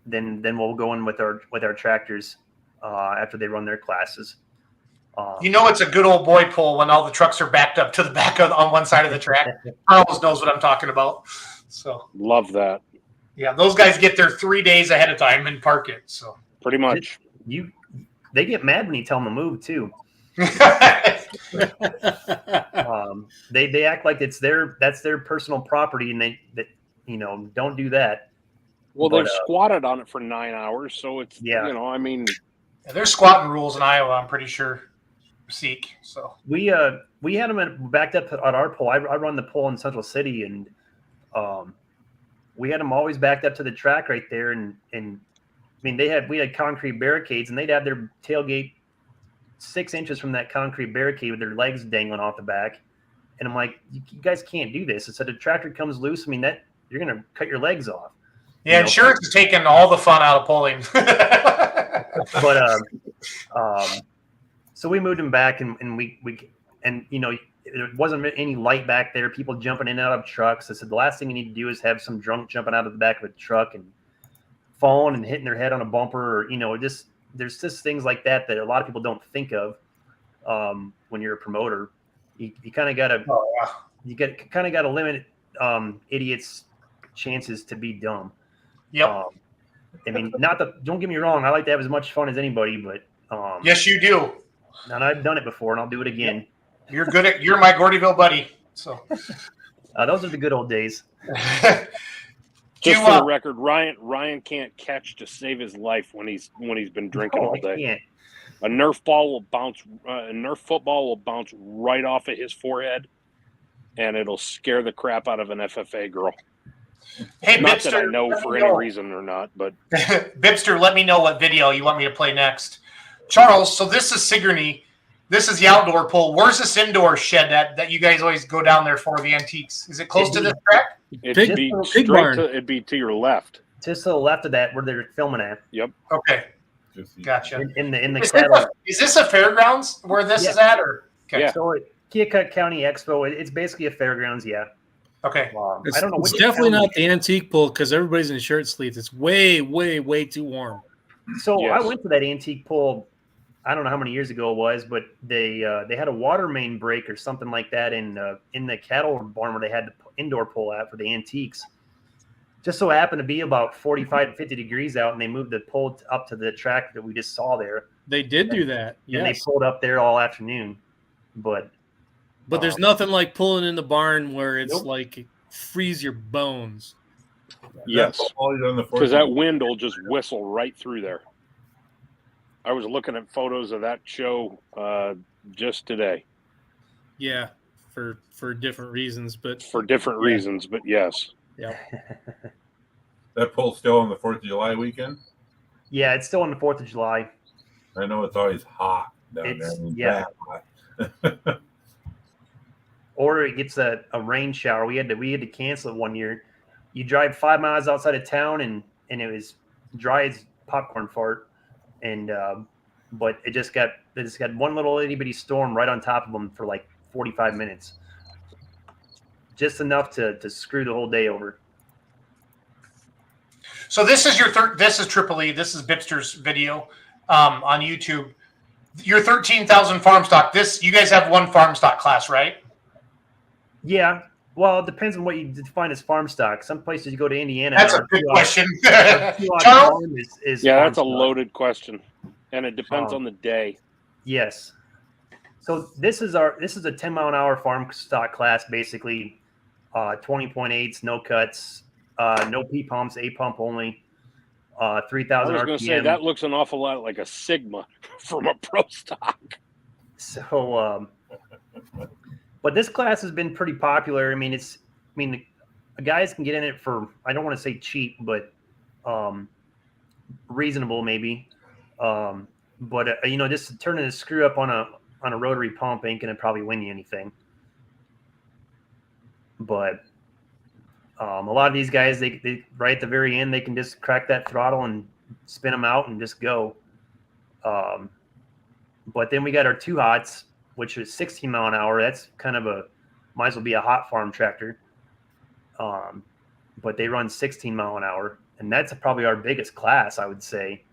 then we'll go in with our tractors after they run their classes. It's a good old boy pull when all the trucks are backed up to the back on one side of the track. Carlos knows what I'm talking about. So love that. Yeah, those guys get there 3 days ahead of time and park it. So pretty much. They get mad when you tell them to move too. They act like that's their personal property, and don't do that. Well, they've squatted on it for 9 hours, so it's there's squatting rules in Iowa, I'm pretty sure. Seek. So we had them backed up at our pole. I run the pole in Central City, and we had them always backed up to the track right there, and I mean we had concrete barricades, and they'd have their tailgate 6 inches from that concrete barricade with their legs dangling off the back. And I'm like, you guys can't do this. And so the tractor comes loose. I mean, that you're going to cut your legs off. Yeah, insurance is taking all the fun out of pulling. But so we moved him back, and we there wasn't any light back there. People jumping in and out of trucks. I said the last thing you need to do is have some drunk jumping out of the back of a truck and falling and hitting their head on a bumper, or just there's just things like that a lot of people don't think of when you're a promoter. You kind of got to kind of got to limit idiots' chances to be dumb. Yep. I mean, don't get me wrong. I like to have as much fun as anybody, but yes, you do. And I've done it before, and I'll do it again. You're my Gordyville buddy. So those are the good old days. Just for the record, Ryan can't catch to save his life when he's been drinking all day. Can't. A Nerf ball will bounce. A Nerf football will bounce right off of his forehead, and it'll scare the crap out of an FFA girl. Hey, not Bipster, that I know for any reason or not, but Bipster, let me know what video you want me to play next. Charles, so this is Sigourney. This is the outdoor pool. Where's this indoor shed that you guys always go down there for the antiques? Is it close to this track? It'd be to your left. Just to the left of that, where they're filming at. Yep. Okay. Gotcha. In the cattle. Is this a fairgrounds where this is at, or okay? Yeah. So Keokuk County Expo, it's basically a fairgrounds. Yeah. Okay. I don't know. It's definitely not the antique pool because everybody's in shirt sleeves. It's way, way, way too warm. So I went to that antique pool. I don't know how many years ago it was, but they had a water main break or something like that in the cattle barn where they had the indoor pool at for the antiques. Just so happened to be about 45 to 50 degrees out, and they moved the pole up to the track that we just saw there. They did do that. And they pulled up there all afternoon. But there's nothing like pulling in the barn where it's like freeze your bones. Yes, because that wind will just whistle right through there. I was looking at photos of that show just today. Yeah, for different reasons, but yes. Yeah. That pole's still on the 4th of July weekend? Yeah, it's still on the 4th of July. I know it's always hot down there. Yeah. Hot. Or it gets a rain shower. We had to cancel it one year. You drive 5 miles outside of town and it was dry as popcorn fart. And but it just got one little itty bitty storm right on top of them for like 45 minutes. Just enough to screw the whole day over. So this is this is Triple E. This is Bipster's video on YouTube. Your 13,000 farm stock. You guys have one farm stock class, right? Yeah. Well, it depends on what you define as farm stock. Some places you go to Indiana. That's a good question. Charles? That's a loaded question, and it depends on the day. Yes. So this is a 10-mile-an-hour farm stock class, basically 20.8s, no cuts, no P pumps, A pump only, 3,000 RPM. I was going to say that looks an awful lot like a Sigma from a pro stock. So, but this class has been pretty popular. The guys can get in it for, I don't want to say cheap, but reasonable maybe. But just turning a screw up on a rotary pump ain't gonna probably win you anything. But a lot of these guys, they right at the very end, they can just crack that throttle and spin them out and just go. But then we got our 2 hots, which is 16 mile an hour. That's kind of might as well be a hot farm tractor. But they run 16 mile an hour, and that's probably our biggest class, I would say.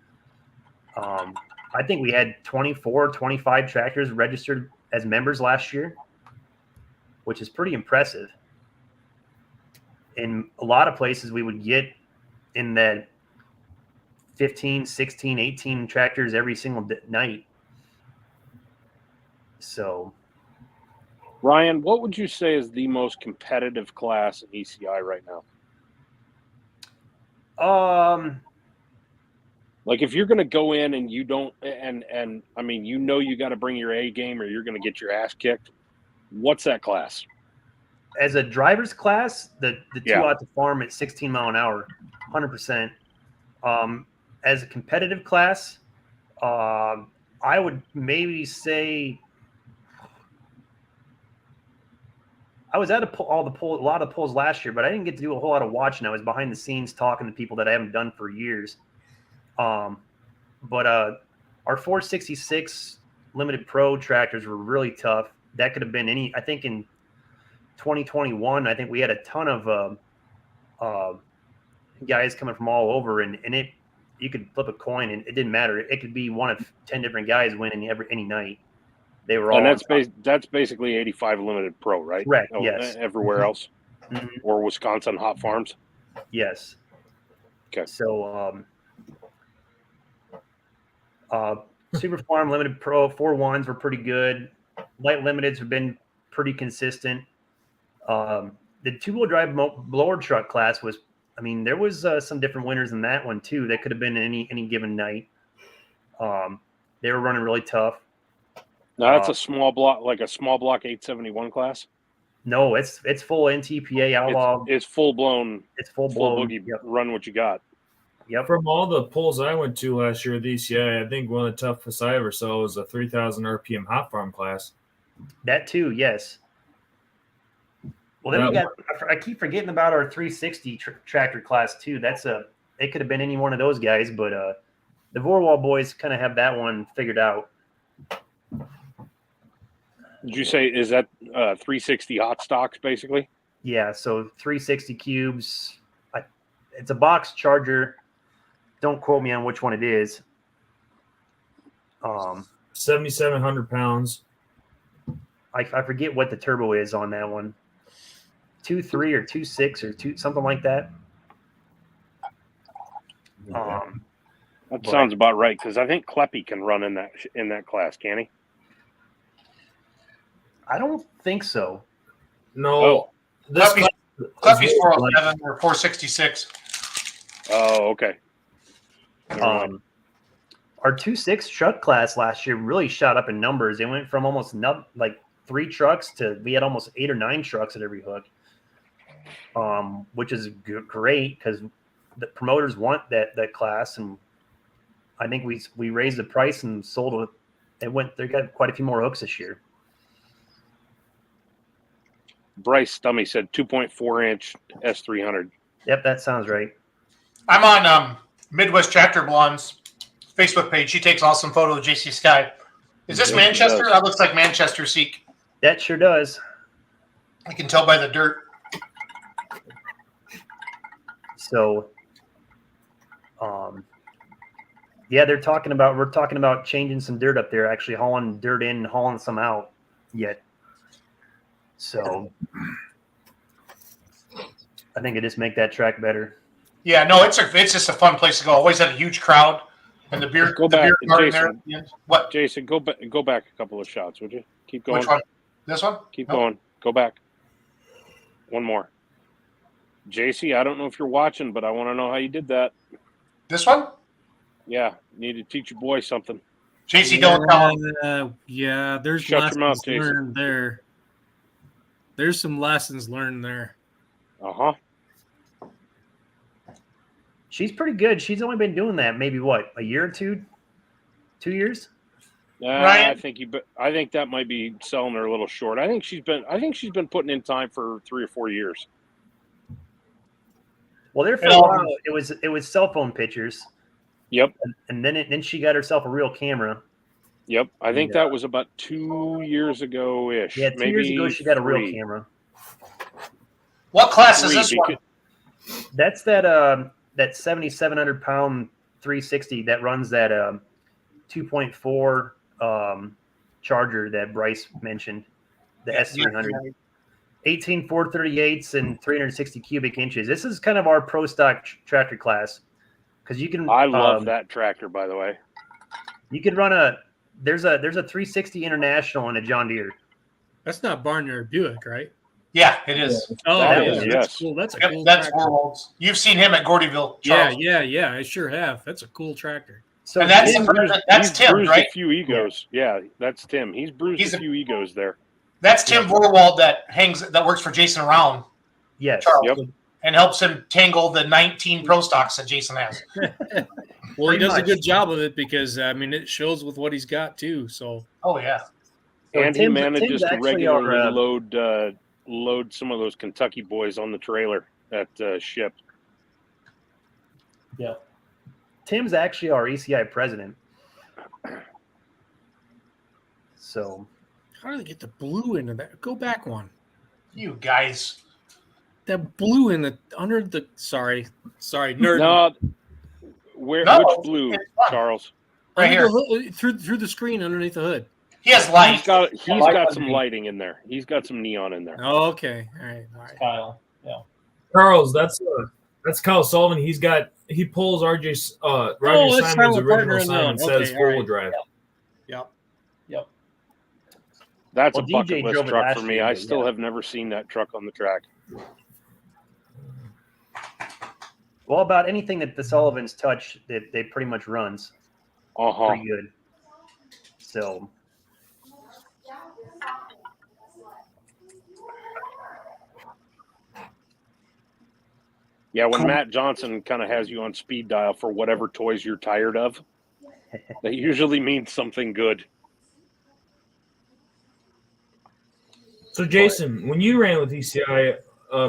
I think we had 24, 25 tractors registered as members last year, which is pretty impressive. In a lot of places, we would get in that 15, 16, 18 tractors every single night. So, Ryan, what would you say is the most competitive class in ECI right now? Like if you're going to go in and you don't, and I mean, you got to bring your A game or you're going to get your ass kicked. What's that class? As a driver's class, the 2 out to farm at 16 mile an hour, 100%. As a competitive class, I would maybe say I was at a lot of polls last year, but I didn't get to do a whole lot of watching. I was behind the scenes talking to people that I haven't done for years. But our 466 limited pro tractors were really tough. that could have been any. I think in 2021, I think we had a ton of guys coming from all over, and it you could flip a coin and it didn't matter. It could be one of 10 different guys winning any night. They were all. And that's basically 85 Limited Pro, right? Correct. Yes. Everywhere else, or Wisconsin Hot Farms. Yes. Okay. So, Super Farm Limited Pro 4-1s were pretty good. Light Limiteds have been pretty consistent. The 2-wheel drive blower truck class was, I mean, there was some different winners in that one too. That could have been any given night. They were running really tough. Now that's a small block, like a small block 871 class. No, it's full NTPA outlaw. It's full blown. It's full blown. Boogie. Yep. Run what you got. Yep. From all the polls I went to last year at the ECI, I think one of the toughest I ever saw was a 3,000 RPM hot farm class. That too, yes. Well, then we got. I keep forgetting about our 360 tractor class too. It could have been any one of those guys, but the Vorwall boys kind of have that one figured out. Did you say is that 360 hot stocks basically? Yeah, so 360 cubes. It's a box charger. Don't quote me on which one it is. 7,700 pounds. I forget what the turbo is on that one. 2.3 or 2.6 or 2 something like that. That sounds about right because I think Kleppy can run in that class, can he? I don't think so. No, Kleppy's 407 or 466. Oh, okay. Our 2.6 truck class last year really shot up in numbers. It went from almost 3 trucks to we had almost 8 or 9 trucks at every hook, which is great because the promoters want that class, and I think we raised the price and sold it. They got quite a few more hooks this year. Bryce Stummy said 2.4 inch S300. Yep, that sounds right. I'm on Midwest Tractor Blonde's Facebook page. She takes awesome photo of JC Sky. Is this Manchester? That looks like Manchester Seek. That sure does. I can tell by the dirt. So, yeah, we're talking about changing some dirt up there, actually hauling dirt in and hauling some out yet. So I think it just make that track better. Yeah, no, it's just a fun place to go. Always had a huge crowd, and the beer garden there. What? Jason, go back a couple of shots, would you? Keep going. Which one? This one? Keep going. Go back. One more. JC, I don't know if you're watching, but I want to know how you did that. This one? Yeah, need to teach your boy something. JC, don't tell him. Yeah, there's Shut your lessons mouth, Jason. learned there. There's some lessons learned there. Uh-huh. She's pretty good. She's only been doing that maybe what, a year or 2 years? I think that might be selling her a little short. I think she's been putting in time for 3 or 4 years. Well, there for a while it was cell phone pictures. Yep. And then she got herself a real camera. Yep. I think that was about 2 years ago ish. Yeah, 2 years ago she got a real camera. What class is this one? That's that 7,700 pound 360 that runs that 2.4 charger that Bryce mentioned, the S300. 18 438s and 360 cubic inches. This is kind of our pro stock tractor class because you can. I love that tractor, by the way. You could run there's a 360 International and a John Deere. That's not Barnyard Buick, right? Yeah, it is. Oh, that's that's cool. That's a cool That's tractor. World's. You've seen him at Gordyville. Charles. Yeah. I sure have. That's a cool tractor. So And that's He's Tim, bruised right? a few egos. Yeah, that's Tim. He's bruised a few egos there. That's Tim Vorwald that works for Jason Round. yes. Charles, Yep. and helps him tangle the 19 pro stocks that Jason has. Well, he Pretty does a much. good job of it because it shows with what he's got too. So Oh yeah. And he manages Tim's to actually regularly load some of those Kentucky boys on the trailer at Ship. Yeah. Tim's actually our ECI president. So How do they get the blue into that? Go back one. You guys. That blue in the under the sorry, nerd. No, No, which blue, it's fun. Charles? Right Under here. the hood, through the screen underneath the hood. He has light. He's got some lighting in there. He's got some neon in there. Oh, okay. All right. Kyle. Yeah. Charles, that's Kyle Sullivan. He pulls Roger that's Simon's Tyler Partner original in sign and that. says Okay, four-wheel all right. drive. Yep. That's Well, a bucket DJ list drove it truck last for me. year, I but still yeah. have never seen that truck on the track. Well, about anything that the Sullivans touch, they pretty much runs pretty good. So Yeah, when Matt Johnson kind of has you on speed dial for whatever toys you're tired of, that usually means something good. So, Jason, when you ran with ECI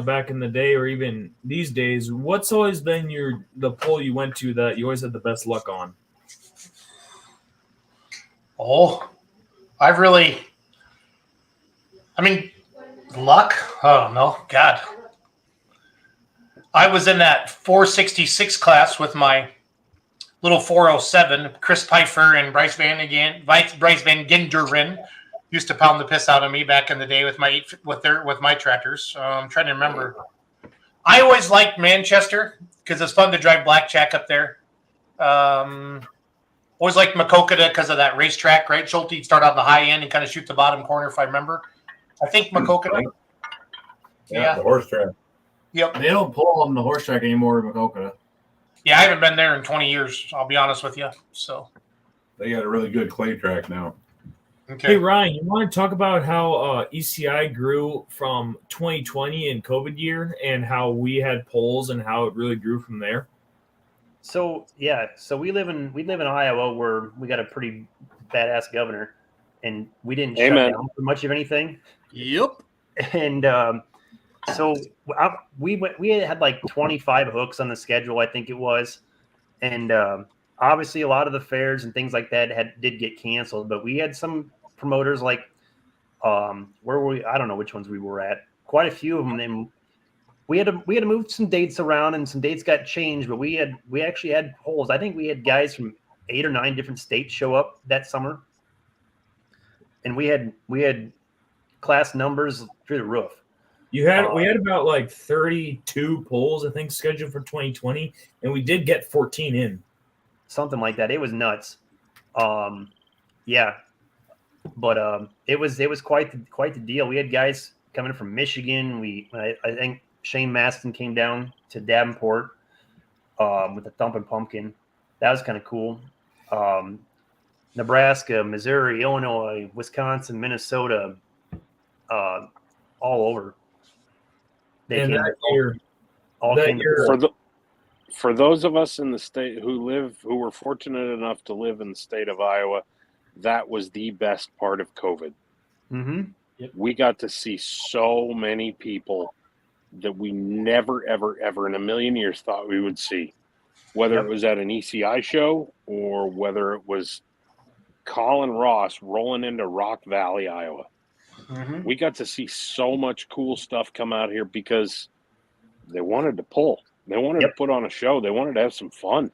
back in the day, or even these days, what's always been the pole you went to that you always had the best luck on? Oh, luck? Oh, no. God. I was in that 466 class with my little 407. Chris Pfeiffer and Bryce Van Genderen used to pound the piss out of me back in the day with my tractors. I'm trying to remember. I always liked Manchester because it's fun to drive blackjack up there. Always liked Makokata because of that racetrack, right? Schulte, you'd start on the high end and kind of shoot the bottom corner, if I remember. I think Makokata. Yeah, the horse track. Yep. They don't pull on the horse track anymore in Makokata. Yeah, I haven't been there in 20 years. I'll be honest with you. So They got a really good clay track now. okay. Hey, Ryan, you want to talk about how ECI grew from 2020 and COVID year and how we had polls and how it really grew from there? So we live in Iowa where we got a pretty badass governor, and we didn't shut down for much of anything. Yep. And so we had like 25 hooks on the schedule, I think it was, and obviously a lot of the fairs and things like that did get canceled. But we had some promoters like where were we? I don't know which ones we were at. Quite a few of them. And we had to move some dates around, and some dates got changed. But we actually had polls. I think we had guys from 8 or 9 different states show up that summer, and we had class numbers through the roof. We had about like 32 polls, I think, scheduled for 2020, and we did get 14 in. Something like that. It was nuts. Yeah. But it was quite the deal. We had guys coming from Michigan. I think Shane Maston came down to Davenport with a thumping pumpkin. That was kind of cool. Nebraska, Missouri, Illinois, Wisconsin, Minnesota, all over. For those of us in the state who were fortunate enough to live in the state of Iowa, that was the best part of COVID. Mm-hmm. Yep. We got to see so many people that we never, ever, ever in a million years thought we would see, whether it was at an ECI show or whether it was Colin Ross rolling into Rock Valley, Iowa. Mm-hmm. We got to see so much cool stuff come out here because they wanted to pull. They wanted to put on a show. They wanted to have some fun.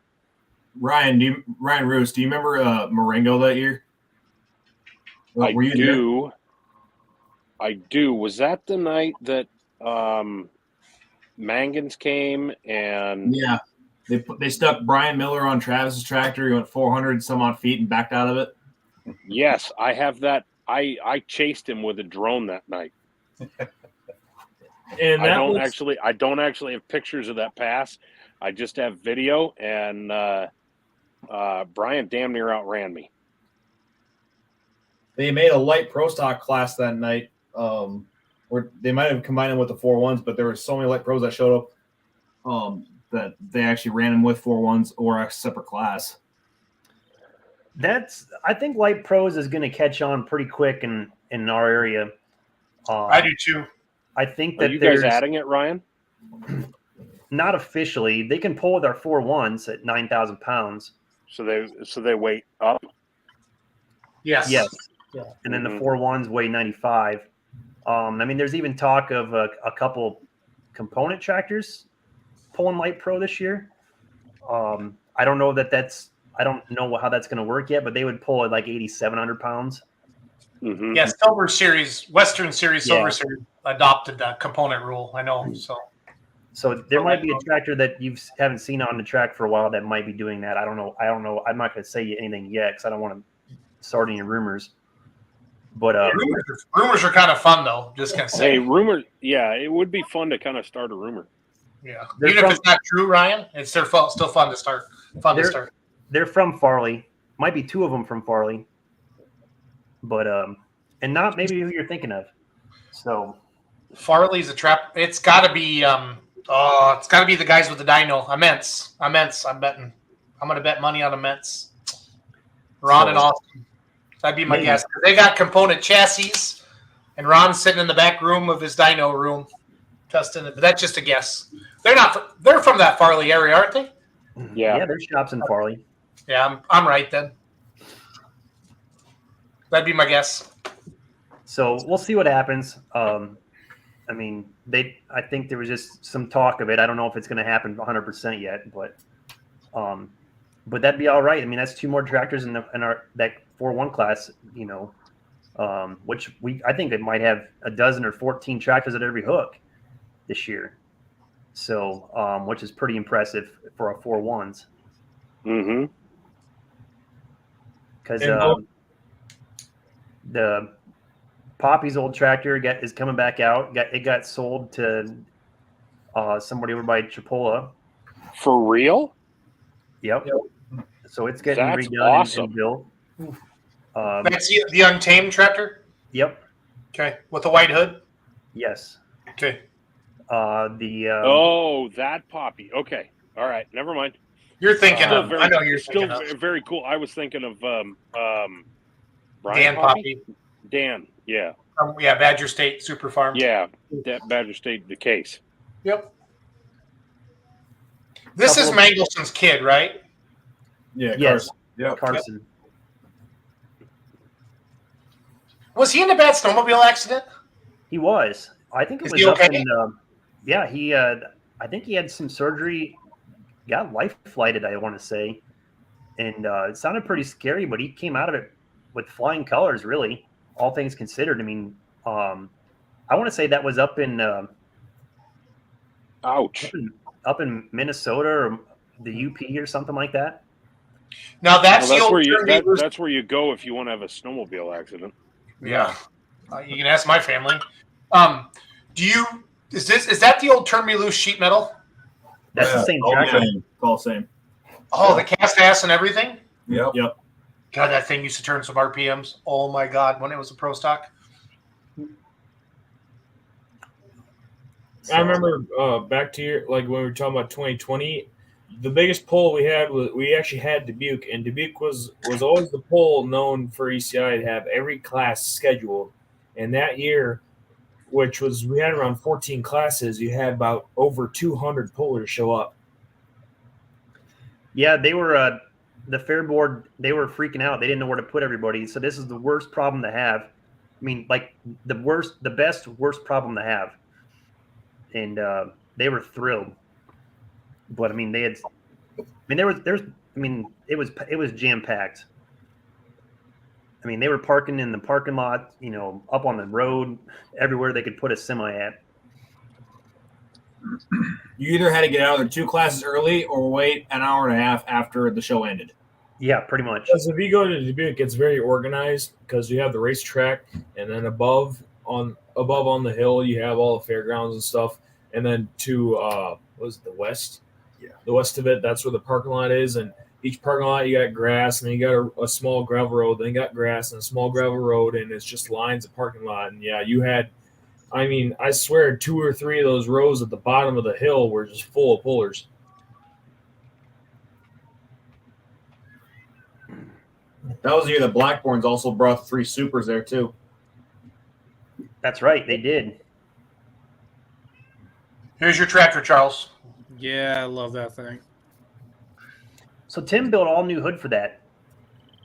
Ryan Roos, do you remember Marengo that year? I do. Was that the night that Mangans came and yeah, they stuck Brian Miller on Travis's tractor. He went 400 some odd feet and backed out of it. Yes, I have that. I chased him with a drone that night. And I don't actually have pictures of that pass. I just have video, and Brian damn near outran me. They made a light pro stock class that night, where they might have combined them with the 4-1s, but there were so many light pros that showed up that they actually ran them with 4-1s or a separate class. I think light pros is going to catch on pretty quick in our area. I do too. I think that Are you guys adding it, Ryan? Not officially. They can pull with our 4-1s at 9,000 pounds. So they weight up. Yes. Yes. and then the Mhm. 4.1s weigh 95. I mean, there's even talk of a couple component tractors pulling Light Pro this year. I don't know I don't know how that's going to work yet, but they would pull at like 8,700 pounds. Mhm. Yeah, Silver Series, Western Series, Silver Yeah. Series adopted the component rule. I know. So there might be a tractor that you haven't seen on the track for a while that might be doing that. I don't know. I'm not going to say anything yet because I don't want to start any rumors. But Rumors are kind of fun, though. Just gonna say. Hey, rumor. Yeah, it would be fun to kind of start a rumor. Yeah, They're even if it's not true, Ryan, it's still fun to start. They're from Farley. Might be two of them from Farley, but and not maybe who you're thinking of. So Farley's a trap. It's got to be it's got to be the guys with the dyno. Immense. I'm betting. I'm gonna bet money on Immense. Ron and Austin. That'd be my Maybe. guess. They got component chassis, and Ron's sitting in the back room of his dyno room testing it. But that's just a guess. They're not. They're from that Farley area, aren't they? Yeah. there's shops in Farley. Yeah, I'm right then. That'd be my guess. So we'll see what happens. I mean, I think there was just some talk of it. I don't know if it's going to happen 100% yet, but that'd be all right. I mean, that's two more tractors in our that 4.1 class, which I think it might have a dozen or 14 tractors at every hook this year. So, which is pretty impressive for our 4.1s. Mm-hmm. Because the Poppy's old tractor is coming back out. It got sold to somebody over by Chipola. For real? Yep. So it's getting That's redone awesome. and built. That's the Untamed tractor. Yep. Okay, with the white hood. Yes. Okay. That Poppy. Okay. All right. Never mind. You're thinking Still of. very, I know you're still thinking of very cool. I was thinking of Brian Dan Poppy. Dan. Yeah. Yeah, Badger State Super Farm. Yeah. That Badger State, the case. Yep. This is Mangelson's kid, right? Yeah, Yes. Carson. Yep. Carson. Was he in a bad snowmobile accident? He was. I think it Is was he up okay? in. He. I think he had some surgery. Got life flighted, I want to say, and it sounded pretty scary. But he came out of it with flying colors. Really, all things considered. I mean, I want to say that was up in. Ouch. Up in Minnesota or the UP or something like that. Now that's the old that's where you go if you want to have a snowmobile accident. Yeah, you can ask my family. Is that the old turn me loose sheet metal? That's the same tractor. All the same. Oh, the cast ass and everything. Yep. God, that thing used to turn some RPMs. Oh my God, when it was a pro stock. I remember back to when we were talking about 2020, the biggest poll we had was we actually had Dubuque, and Dubuque was always the poll known for ECI to have every class scheduled. And that year, which was we had around 14 classes, you had about over 200 pullers show up. Yeah, they were the fair board. They were freaking out. They didn't know where to put everybody. So this is the worst problem to have. I mean, like the worst problem to have. And they were thrilled. But I mean, it was jam packed. I mean, they were parking in the parking lot, up on the road, everywhere they could put a semi at. You either had to get out of there 2 classes early or wait an hour and a half after the show ended. Yeah, pretty much. Because if you go to Dubuque, it's very organized because you have the racetrack, and then above on the hill you have all the fairgrounds and stuff, and then to the west? Yeah, the west of it, that's where the parking lot is, and each parking lot you got grass, and then you got a small gravel road, then you got grass and a small gravel road, and it's just lines of parking lot. And yeah, you had, I mean, I swear 2 or 3 of those rows at the bottom of the hill were just full of pullers. that was the year the Blackburns also brought the 3 supers there too. That's right, they did. Here's your tractor, Charles. Yeah, I love that thing. So Tim built all new hood for that.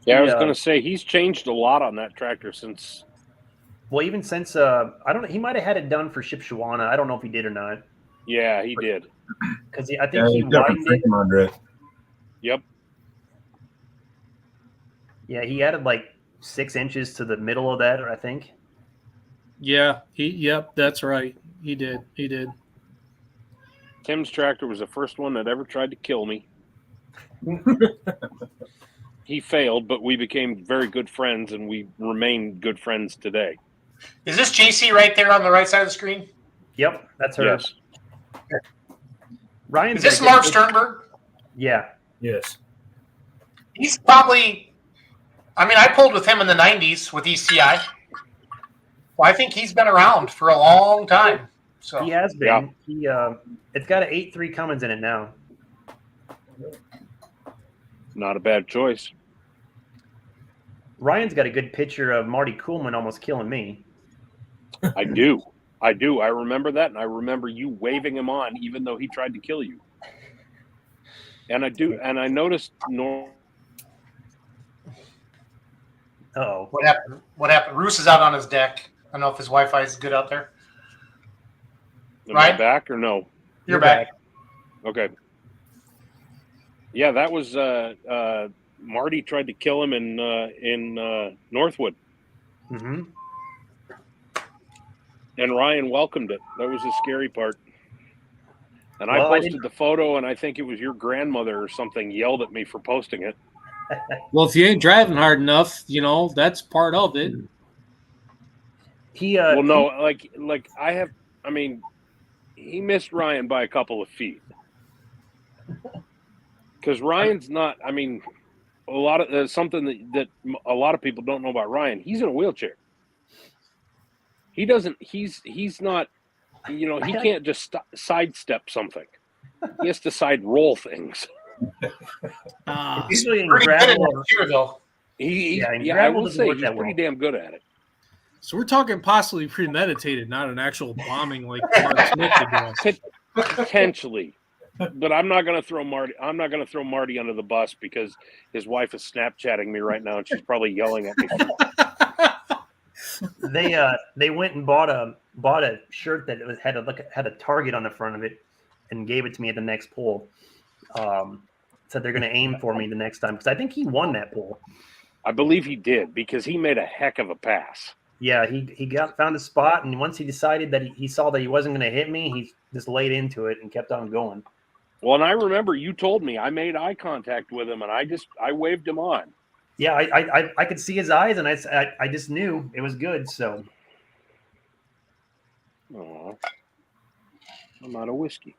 Yeah, I was going to say he's changed a lot on that tractor since. Well, even since I don't know, he might have had it done for Shipshawana. I don't know if he did or not. Yeah, he did. Because I Yeah, think he he's got a widened it. frame under it. Yep. Yeah, he added like 6 inches to the middle of that, I think. Yeah, that's right. He did. Tim's tractor was the first one that ever tried to kill me. He failed, but we became very good friends, and we remain good friends today. Is this JC right there on the right side of the screen? Yep, that's her. Yes. Ryan. Is this Mark Sternberg? Yeah. Yes. He's probably. I mean, I pulled with him in the '90s with ECI. Well, I think he's been around for a long time. So He has been. Yeah. It's got an 8.3 Cummins in it now. Not a bad choice. Ryan's got a good picture of Marty Kuhlman almost killing me. I do. I remember that, and I remember you waving him on, even though he tried to kill you. And I do, and I noticed. Uh-oh. what happened? What happened? Roos is out on his deck. I don't know if his Wi-Fi is good out there. Am I Right? back or no? You're back. Okay. Yeah, that was Marty tried to kill him in Northwood, Mm-hmm. and Ryan welcomed it. That was the scary part. And Well, I posted the photo, and I think it was your grandmother or something yelled at me for posting it. Well, if you ain't driving hard enough, that's part of it. He Well, no, like I have. I mean, he missed Ryan by a couple of feet. Because Ryan's not. I mean, a lot of something that a lot of people don't know about Ryan. He's in a wheelchair. He doesn't. He's not. He can't just sidestep something. He has to side roll things. He's usually in pretty good at gravel. it here, though. in I gravel will doesn't say work he's that pretty well. damn good at it. So we're talking possibly premeditated, not an actual bombing like Mark Smith did. Potentially. But I'm not going to throw Marty. I'm not going to throw Marty under the bus because his wife is Snapchatting me right now, and she's probably yelling at me. They went and bought a shirt that had a target on the front of it, and gave it to me at the next poll. Said they're going to aim for me the next time because I think he won that poll. I believe he did because he made a heck of a pass. Yeah, he found a spot, and once he decided that he saw that he wasn't going to hit me, he just laid into it and kept on going. Well, and I remember you told me I made eye contact with him, and I waved him on. Yeah, I could see his eyes, and I just knew it was good. So, Oh, I'm out of whiskey.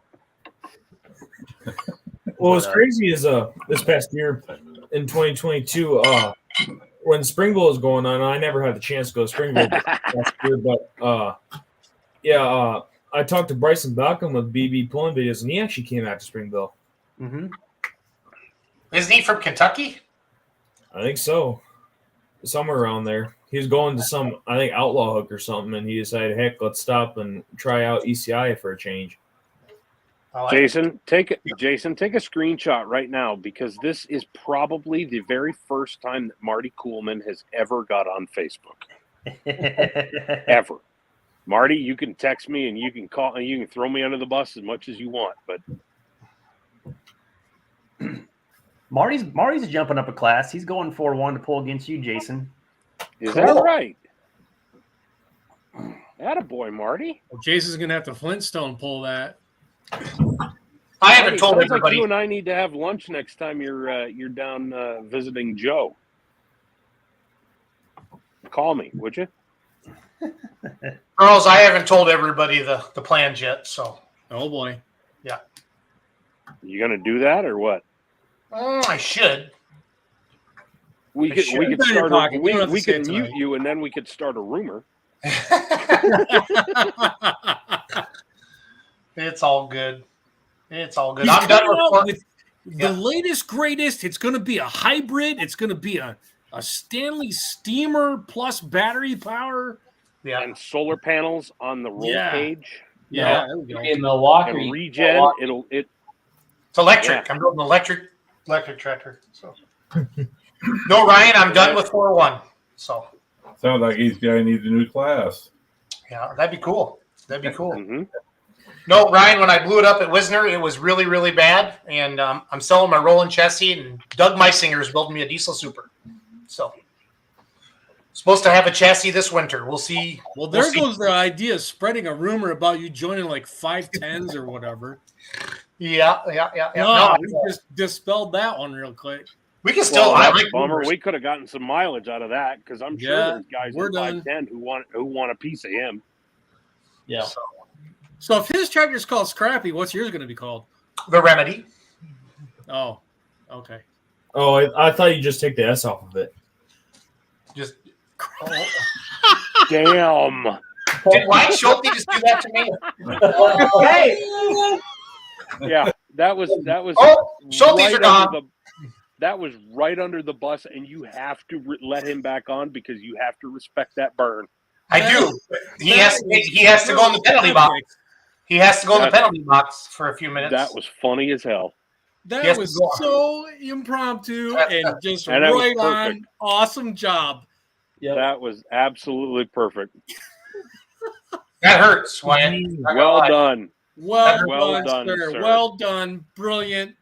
Well, what's crazy is this past year in 2022, when Springville was going on, I never had the chance to go to Springville last year, but I talked to Bryson Balcom with BB Pulling Videos, and he actually came out to Springville. mm-hmm. Isn't he from Kentucky? I think so, somewhere around there. He was going to some, I think, Outlaw Hook or something, and he decided, heck, let's stop and try out ECI for a change. Jason, take a screenshot right now because this is probably the very first time that Marty Kuhlman has ever got on Facebook. Ever. Marty, you can text me and you can call and you can throw me under the bus as much as you want, but Marty's jumping up a class. He's going 4-1 to pull against you, Jason. is that right? Attaboy, Marty. Well, Jason's gonna have to Flintstone pull that. I haven't told Sounds everybody. like you and I need to have lunch next time you're down visiting Joe. Call me, would you? Girls, I haven't told everybody the plans yet. So, Oh boy. You gonna do that or what? I should. We could Put it in your start pocket. You don't have we to say could it mute tonight. you and then we could start a rumor. It's all good. It's all good. I'm done with the latest, greatest. It's going to be a hybrid. It's going to be a Stanley steamer plus battery power. Yeah. And solar panels on the roll Yeah. cage. Yeah, there we go. In Milwaukee, And regen, It's electric. Yeah. I'm building an electric tractor. So No, Ryan, I'm done with 401. So Sounds like ECI needs a new class. yeah, that'd be cool. That'd be cool. Mm-hmm. No, Ryan, when I blew it up at Wisner, it was really, really bad. And I'm selling my rolling chassis, and Doug Meisinger is building me a diesel super. So supposed to have a chassis this winter. We'll see. Well, there We'll see. goes the idea of spreading a rumor about you joining like 510s or whatever. Yeah. No, we just dispelled that one real quick. We can still. Well, I that's like a bummer. rumors. We could have gotten some mileage out of that because I'm sure Yeah, there's guys we're in done. 510 who want a piece of him. Yeah. So if his tractor's called Scrappy, what's yours going to be called? The Remedy. Oh, okay. Oh, I thought you just take the S off of it. Just. Damn. Did Ryan Schulte just do that to me? Hey! Yeah, that was. Oh, Schulte's are gone. That was right under the bus, and you have to let him back on because you have to respect that burn. I do. He has to go in the penalty box. He has to go in the penalty box for a few minutes. That was funny as hell. That Yes, was go on. so impromptu and just And that was right on. perfect. Awesome job. Yep. That was absolutely perfect. That hurts, Wyatt. Not gonna Well lie. done. Well, done, sir. sir. Well done. Brilliant.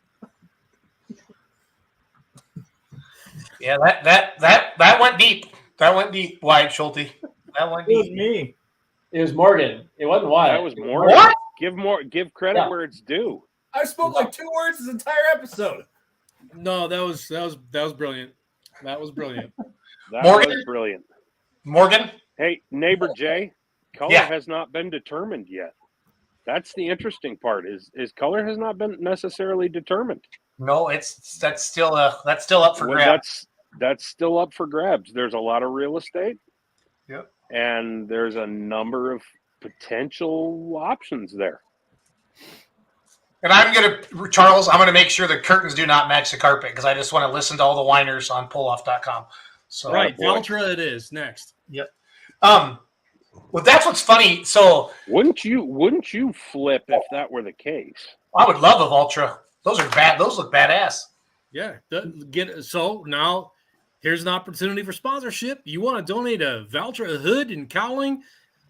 Yeah, that went deep. That went deep, Wyatt Schulte. That went It was deep. me. It was Morgan. It wasn't Wyatt. That was more. What? Give credit Yeah. where it's due. I spoke like 2 words this entire episode. No, that was brilliant. That was brilliant. That Morgan? was brilliant. Morgan? Hey, neighbor Jay, color Yeah. has not been determined yet. That's the interesting part. Is color has not been necessarily determined. No, that's still up for Well, grabs. that's still up for grabs. There's a lot of real estate. Yep. And there's a number of potential options there. And Charles, I'm gonna make sure the curtains do not match the carpet because I just want to listen to all the whiners on pulloff.com. So Right, boy. Valtra it is next. Well, that's what's funny. So Wouldn't you flip if that were the case? I would love a Valtra. Those are bad. Those look badass. Yeah. So now here's an opportunity for sponsorship. You want to donate a Valtra hood and cowling?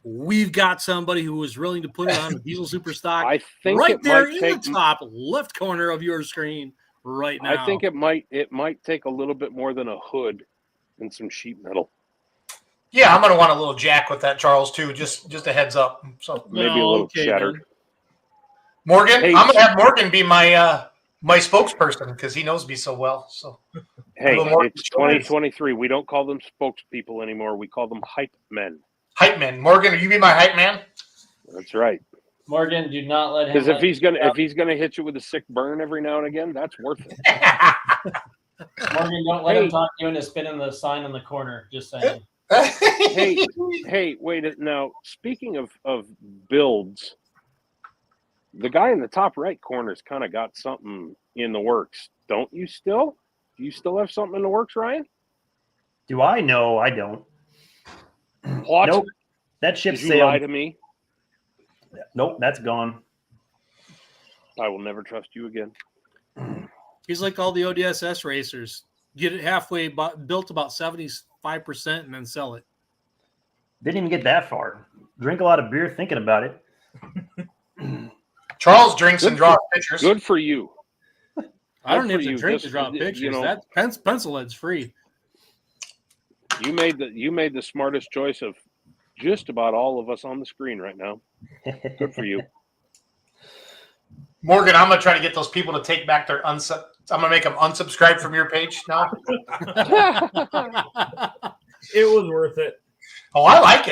We've got somebody who is willing to put it on the Diesel Super Stock I think right it there might in take. the top left corner of your screen right now. I think it might take a little bit more than a hood and some sheet metal. Yeah, I'm gonna want a little jack with that, Charles, too. Just a heads up. So Maybe a little okay, shattered. then. Morgan, Hey, I'm gonna have Morgan be my spokesperson because he knows me so well. So Hey, little more it's 2023. We don't call them spokespeople anymore. We call them hype men. hype man, Morgan, are you be my hype man? That's right. Morgan, do not let him. Because if he's gonna hit you with a sick burn every now and again, that's worth it. Morgan, don't let Hey. him talk you into spinning the sign in the corner. Just saying. Hey, wait. Now, speaking of builds, the guy in the top right corner's kind of got something in the works. Don't you still? Do you still have something in the works, Ryan? Do I know? I don't. What? Nope. That ship Did you lie sailed. to me? Nope, that's gone. I will never trust you again. He's like all the ODSS racers. Get it halfway, built about 75% and then sell it. Didn't even get that far. Drink a lot of beer thinking about it. Charles drinks and draws pictures. Good for you. I don't Good for need to you. drink to Just, draw you pictures. know- That pencil head's free. You made the smartest choice of just about all of us on the screen right now. Good for you. Morgan, I'm gonna try to get those people to take back their I'm gonna make them unsubscribe from your page now. It was worth it. Oh, I like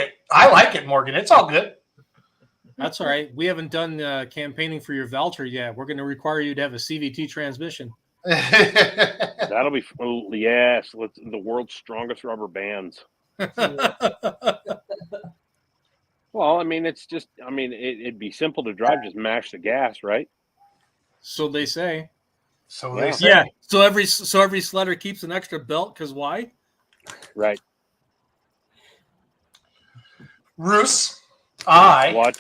it, Morgan. It's all good. That's all right. We haven't done campaigning for your Valtra yet. We're going to require you to have a CVT transmission. That'll be yes. Let's the world's strongest rubber bands. Well, I mean, it's just. I mean, it'd be simple to drive. Just mash the gas, right? So they say. So Yeah. they say. Yeah. So every sledder keeps an extra belt because why? Right. Roos, I What?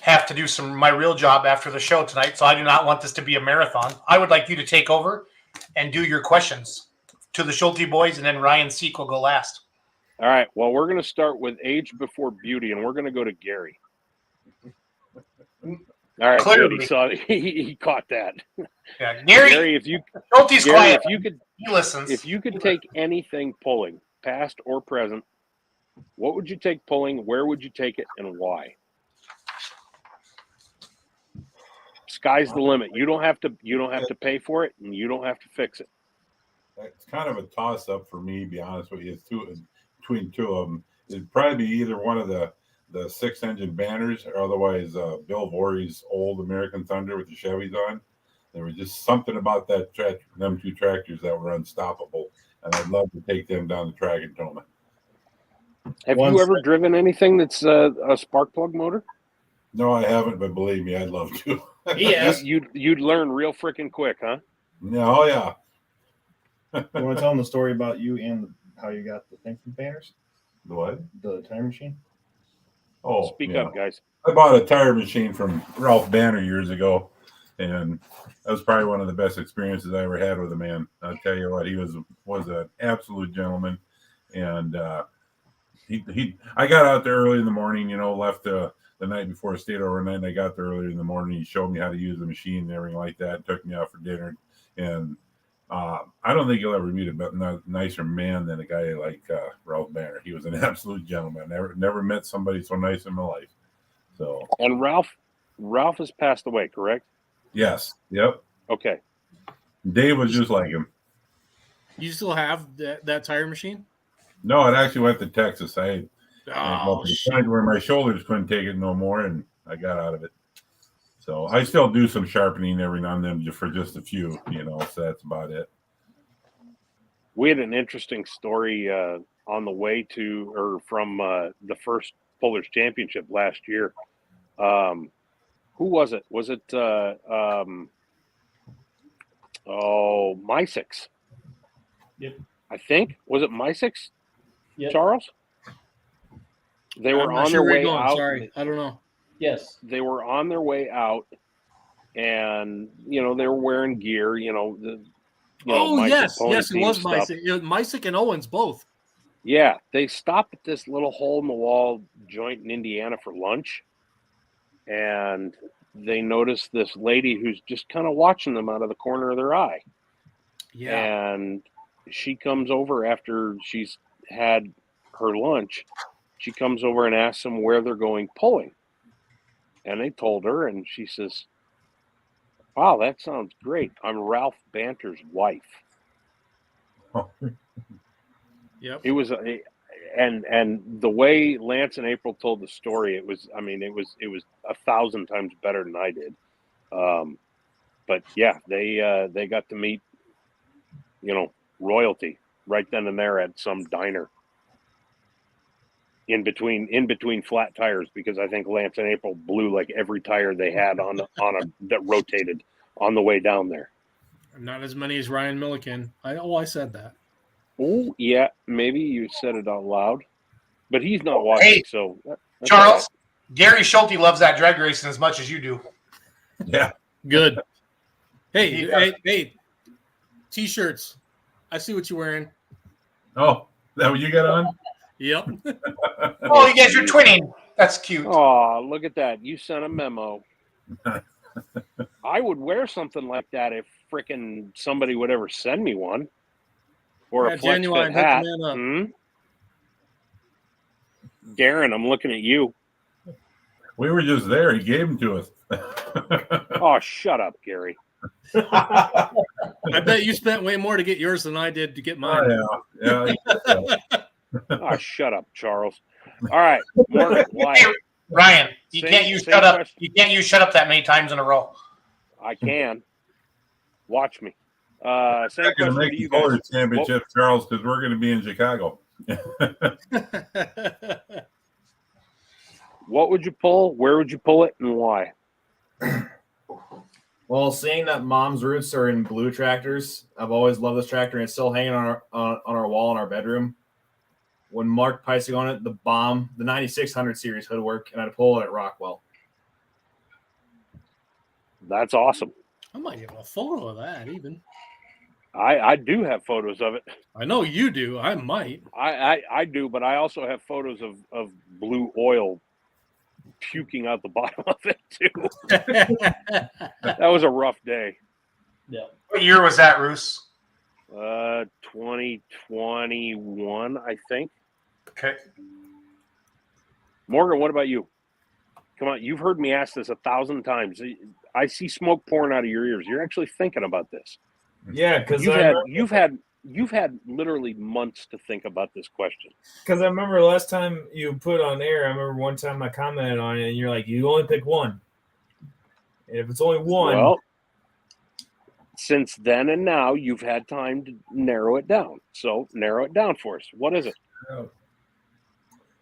have to do my real job after the show tonight, so I do not want this to be a marathon. I would like you to take over and do your questions to the Schulte boys, and then Ryan Seek will go last. All right. Well, we're going to start with age before beauty, and we're going to go to Gary. All right, Clearly. good. He saw he caught that. Yeah, Gary, Gary, Schulte's quiet. He listens. If you could take anything pulling, past or present, what would you take pulling? Where would you take it, and why? Sky's the limit. You don't have to pay for it, and you don't have to fix it. It's kind of a toss-up for me, to be honest with you. It's between two of them. It'd probably be either one of the 6-engine banners, or otherwise Bill Voorhees' old American Thunder with the Chevys on. There was just something about them two tractors that were unstoppable, and I'd love to take them down the track and tow them. Have you ever driven anything that's a spark plug motor? No, I haven't, but believe me, I'd love to. Yes. You'd learn real freaking quick, huh? Yeah, oh yeah. You want to tell them the story about you and how you got the thing from Banners? The what? The tire machine? Oh, Speak yeah. up, guys. I bought a tire machine from Ralph Banner years ago, and that was probably one of the best experiences I ever had with a man. I'll tell you what, he was an absolute gentleman, and I got out there early in the morning, left the night before, stayed overnight, and I got there early in the morning. He showed me how to use the machine and everything like that, took me out for dinner, and I don't think you'll ever meet a nicer man than a guy like Ralph Banner. He was an absolute gentleman. Never met somebody so nice in my life. So. And Ralph has passed away, correct? Yes. Yep. Okay. Dave was just like him. You still have that tire machine? No, it actually went to Texas. I Oh, got to the point where my shoulders couldn't take it no more, and I got out of it. So I still do some sharpening every now and then for just a few, so that's about it. We had an interesting story on the way to or from the first Pullers Championship last year. Who was it? Was it Mysix? Yep. I think. Was it Mysix? Yep. Charles? They were I'm not on sure their where way you're going. out. Sorry, I don't know. Yes. They were on their way out, and they were wearing gear. Mysik Yes, Pony it Team was stuff. Mysik. It was Mysik and Owens both. Yeah, they stopped at this little hole-in-the-wall joint in Indiana for lunch, and they noticed this lady who's just kind of watching them out of the corner of their eye. Yeah. And she comes over after she's had her lunch. She comes over and asks them where they're going pulling. And they told her, and she says, "Wow, that sounds great. I'm Ralph Banter's wife." Yep. It was and the way Lance and April told the story, it was 1,000 times better than I did. But yeah, they got to meet royalty right then and there at some diner in between flat tires, because I think Lance and April blew like every tire they had on that rotated on the way down there. Not as many as Ryan Milliken. I said that. Oh yeah, maybe you said it out loud, but he's not watching. Hey, so that's Charles, Gary Schulte loves that drag racing as much as you do. Yeah. Good. Hey, T-shirts. I see what you're wearing. Oh, is that what you got on? Yep. Oh, you guys are twinning. That's cute. Oh, look at that. You sent a memo. I would wear something like that if frickin' somebody would ever send me one. Or a flex Genuine, fit hat. hook the man up. Darren, I'm looking at you. We were just there. He gave them to us. Oh, shut up, Gary. I bet you spent way more to get yours than I did to get mine. Oh, yeah. Oh, shut up, Charles. All right. Morgan, Hey, Ryan, you Same- can't use same shut up. question. You can't use shut up that many times in a row. I can. Watch me. Same We're going to question make to the you guys. Pullers Championship, Charles, because we're going to be in Chicago. What would you pull? Where would you pull it, and why? Well, seeing that Mom's roots are in blue tractors, I've always loved this tractor, and it's still hanging on our wall in our bedroom. When Mark Peisig on it, the bomb, the 9600 series hoodwork, and I'd pull it at Rockwell. That's awesome. I might get a photo of that even. I do have photos of it. I know you do. I might. I do, but I also have photos of blue oil puking out the bottom of it too. That was a rough day. Yeah. What year was that, Roos? 2021, I think. Okay. Morgan, what about you? Come on, you've heard me ask this 1,000 times. I see smoke pouring out of your ears. You're actually thinking about this. Yeah, because You've had literally months to think about this question. Because I remember last time you put on air, I remember one time I commented on it, and you're like, you only pick one. And if it's only one, Well, since then and now, you've had time to narrow it down. So narrow it down for us. What is it?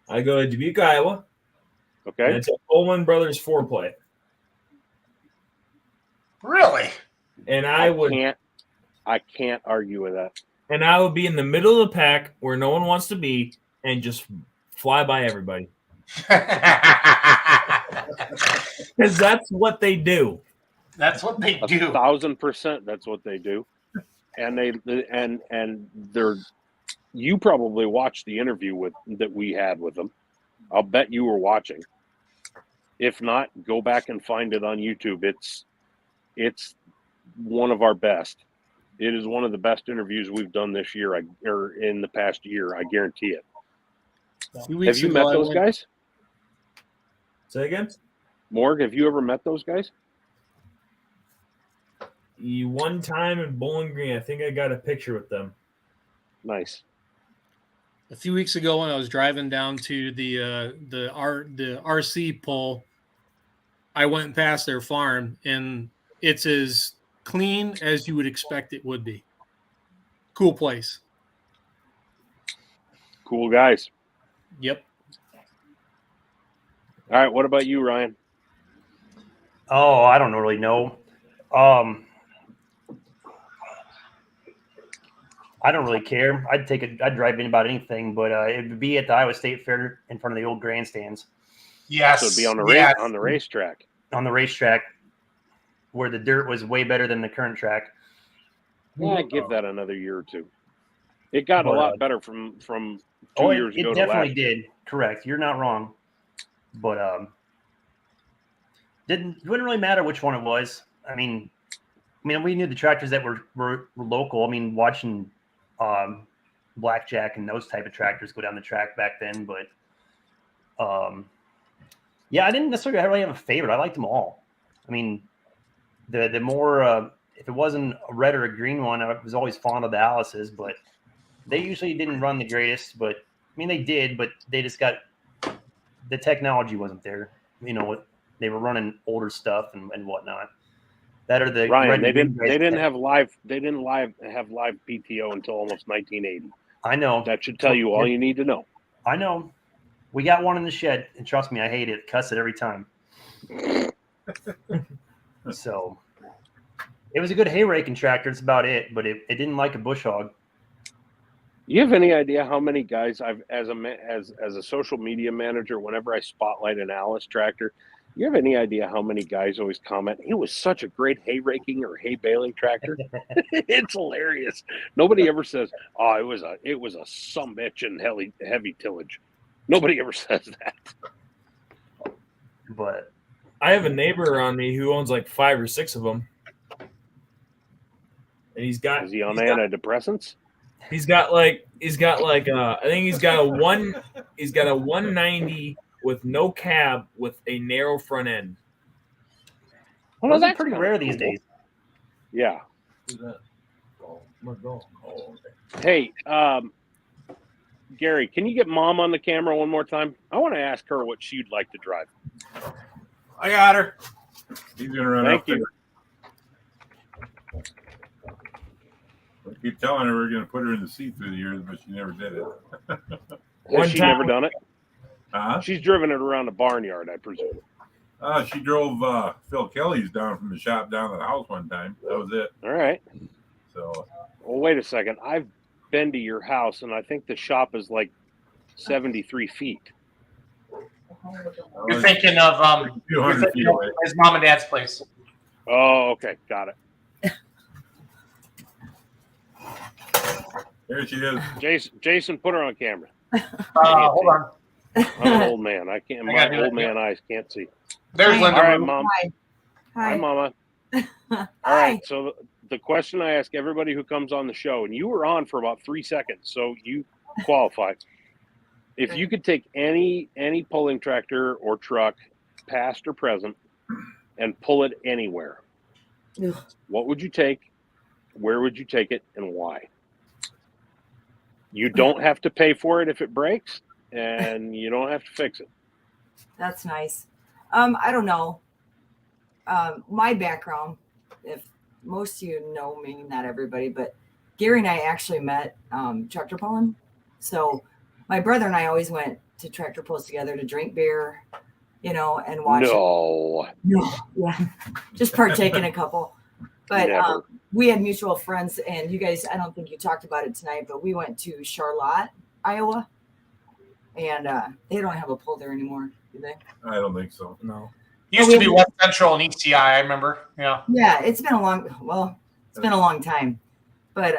I go to Dubuque, Iowa. Okay. And it's a Coleman Brothers foreplay. Really? And I can't argue with that. And I would be in the middle of the pack where no one wants to be and just fly by everybody. Because that's what they do. That's what they do. 1,000%. That's what they do. And they're. You probably watched the interview that we had with them. I'll bet you were watching. If not, go back and find it on YouTube. It's one of our best. It is one of the best interviews we've done this year, or in the past year. I guarantee it. Have you met those guys? Say again? Morg, have you ever met those guys? One time in Bowling Green, I think I got a picture with them. Nice. A few weeks ago, when I was driving down to the RC pull, I went past their farm, and it's as clean as you would expect it would be. Cool place. Cool guys. Yep. All right. What about you, Ryan? Oh, I don't really know. I don't really care. I'd drive in about anything, but it would be at the Iowa State Fair in front of the old grandstands. Yes. So it'd be on the racetrack. On the racetrack, where the dirt was way better than the current track. Yeah, give that another year or two. It got a lot better from 2 years ago. It definitely did. Correct. You're not wrong. But wouldn't really matter which one it was. I mean, we knew the tractors that were local. I mean, watching Blackjack and those type of tractors go down the track back then. But yeah, I didn't necessarily really have a favorite. I liked them all. I mean, the more if it wasn't a red or a green one, I was always fond of the Alice's, but they usually didn't run the greatest. But I mean, they did, but they just got the technology wasn't there. They were running older stuff and whatnot. That are the Ryan. They didn't have live PTO until almost 1980. I know. That should tell you all you need to know. I know. We got one in the shed, and trust me, I hate it. Cuss it every time. So it was a good hay raking tractor. It's about it, but it didn't like a bush hog. You have any idea how many guys I've as a social media manager, whenever I spotlight an Alice tractor, you have any idea how many guys always comment, it was such a great hay raking or hay baling tractor? It's hilarious. Nobody ever says, oh, it was a sumbitch and heavy tillage. Nobody ever says that. But I have a neighbor around me who owns like 5 or 6 of them. And Is he on antidepressants? He's got like I think he's got a 190 with no cab with a narrow front end. Well, that's pretty rare these days. Yeah. Hey, Gary, can you get Mom on the camera one more time? I want to ask her what she'd like to drive. I got her. He's gonna run Thank up you. there. I keep telling her we're gonna put her in the seat through the years, but she never did it. Has she never done it? Huh? She's driven it around the barnyard, I presume. She drove Phil Kelly's down from the shop down to the house one time. That was it. All right. So. Well, wait a second. I've been to your house, and I think the shop is like 73 feet. You're thinking of 200 feet away. his mom and dad's place. Oh, okay. Got it. There she is. Jason, put her on camera. Hold on. I'm an old man. I can't. I gotta My do old it, man eyes can't see. There's Hi. Linda. All right, Rue. Mom. Hi. Hi, Mama. All Hi. right. So the question I ask everybody who comes on the show, and you were on for about 3 seconds, so you qualify. If you could take any pulling tractor or truck, past or present, and pull it anywhere, Ugh. what would you take? Where would you take it, and why? You don't have to pay for it if it breaks, and you don't have to fix it. That's nice. I don't know. My background, if most of you know me, not everybody, but Gary and I actually met tractor pulling. So my brother and I always went to tractor pulls together to drink beer, and watch. No. Yeah, just partake in a couple. But Never. we had mutual friends, and you guys, I don't think you talked about it tonight, but we went to Charlotte, Iowa, and they don't have a pull there anymore, do they? I don't think so. No. Used to be West Central and ECI, I remember. Yeah. Yeah, it's been a long time. But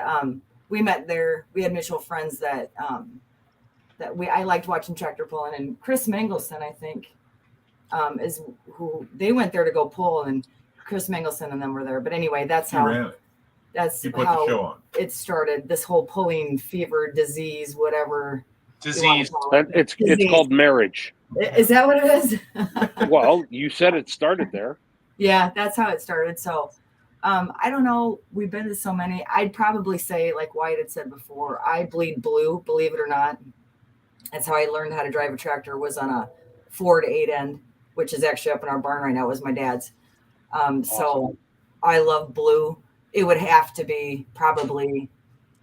we met there. We had mutual friends that I liked watching tractor pulling, and Chris Mangelson, I think, is who they went there to go pull, and Chris Mangelson and them were there. But anyway, that's He how ran it. that's He put the show how on. it started. This whole pulling fever, disease, whatever. Disease. It's Disease. called marriage. Is that what it is? Well, you said it started there. Yeah, that's how it started. So I don't know. We've been to so many. I'd probably say, like Wyatt had said before, I bleed blue, believe it or not. That's how I learned how to drive a tractor, was on a Ford 8-end, which is actually up in our barn right now. It was my dad's. So I love blue. It would have to be probably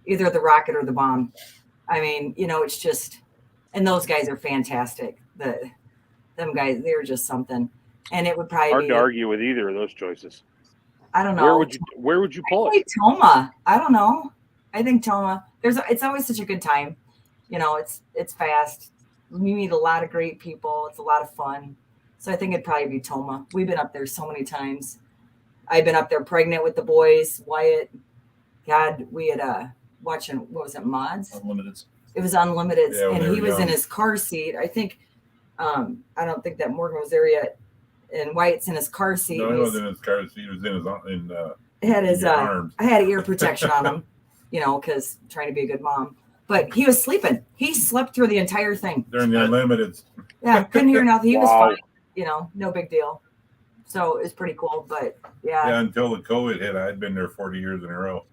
either the Rocket or the Bomb. I mean, it's just, and those guys are fantastic. Them guys, they're just something. And it would probably Hard be, to argue with either of those choices. I don't know. Where would you pull I it? think Toma. I don't know. I think Toma. It's always such a good time. It's fast. We meet a lot of great people. It's a lot of fun. So I think it'd probably be Toma. We've been up there so many times. I've been up there pregnant with the boys. Wyatt, God, we had watching, what was it, Mods? Unlimited. It was Unlimited, Yeah, when and they he were was in young. his car seat. I think, I don't think that Morgan was there yet. And Wyatt's in his car seat. No, and he he's- wasn't in his car seat. He was in his had his your arms. I had ear protection on him, because trying to be a good mom. But he was sleeping. He slept through the entire thing. during the unlimited. Yeah, couldn't hear nothing. He was Wow. fine. No big deal. So it was pretty cool. But Yeah, until the COVID hit, I'd been there 40 years in a row.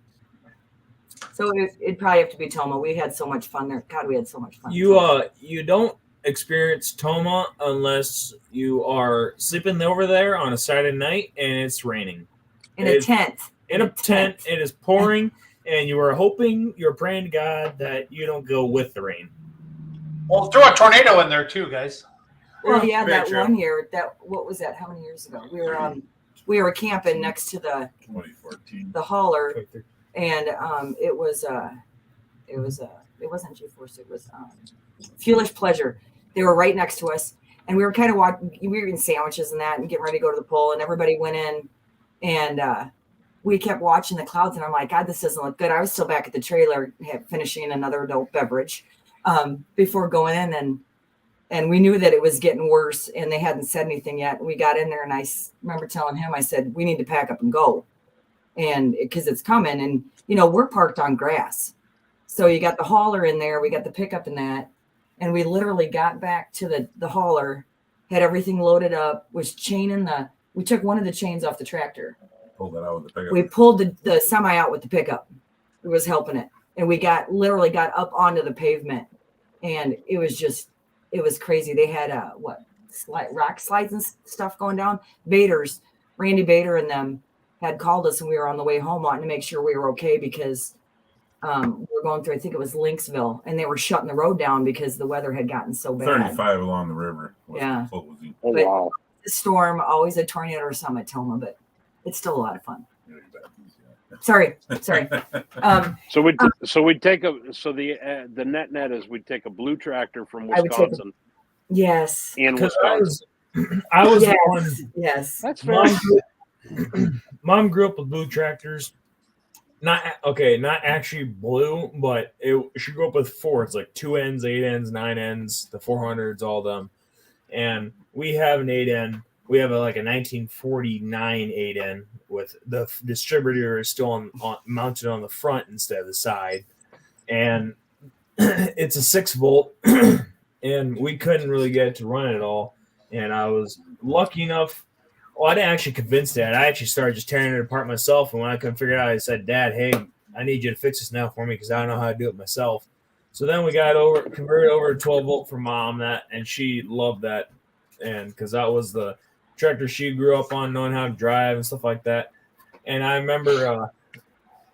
so it'd probably have to be Toma. We had so much fun there. God, we had so much fun. You don't experience Toma unless you are sleeping over there on a Saturday night and it's raining. in a tent. In a tent, it is pouring, and you are hoping, you're praying to God that you don't go with the rain. Well, throw a tornado in there too, guys. Well, yeah, Very that true. one year. What was that? How many years ago? We were camping next to the 2014. hauler, and it wasn't G-Force. It was Fuelish Pleasure. They were right next to us, and we were kind of walking. We were eating sandwiches and that, and getting ready to go to the pool. And everybody went in, and we kept watching the clouds. And I'm like, God, this doesn't look good. I was still back at the trailer, finishing another adult beverage before going in, and we knew that it was getting worse. And they hadn't said anything yet. We got in there, and I remember telling him, I said, we need to pack up and go, and because it's coming. And we're parked on grass. So you got the hauler in there, we got the pickup in that, and we literally got back to the hauler, had everything loaded up, was chaining we took one of the chains off the tractor. Pulled that out with the pickup. We pulled the semi out with the pickup. It was helping it. And we literally got up onto the pavement, and it was crazy. They had rock slides and stuff going down. Randy Bader and them had called us, and we were on the way home wanting to make sure we were okay, because we were going through, I think it was Lynxville, and they were shutting the road down because the weather had gotten so bad. 35 along the river. Yeah. Closing. Oh, But- wow. The storm, always a tornado or something at Toma, but it's still a lot of fun. Sorry. So we'd take the net is we'd take a blue tractor from I would take a- Wisconsin Yes. in Because Wisconsin. I was yes. the one. Yes. That's fair. Mom grew up with blue tractors, not actually blue, but it should go up with 4. It's like 2 ends, 8 ends, 9 ends, the 400s, all of them. And we have an 8N. We have like a 1949 8N with the distributor is still mounted on the front instead of the side. And it's a 6-volt, and we couldn't really get it to run at all. And I was lucky enough. Well, I didn't actually convince Dad. I actually started just tearing it apart myself. And when I couldn't figure it out, I said, Dad, hey, I need you to fix this now for me because I don't know how to do it myself. So then we got converted over to 12-volt for Mom, and she loved that. And because that was the tractor she grew up on, knowing how to drive and stuff like that. And I remember,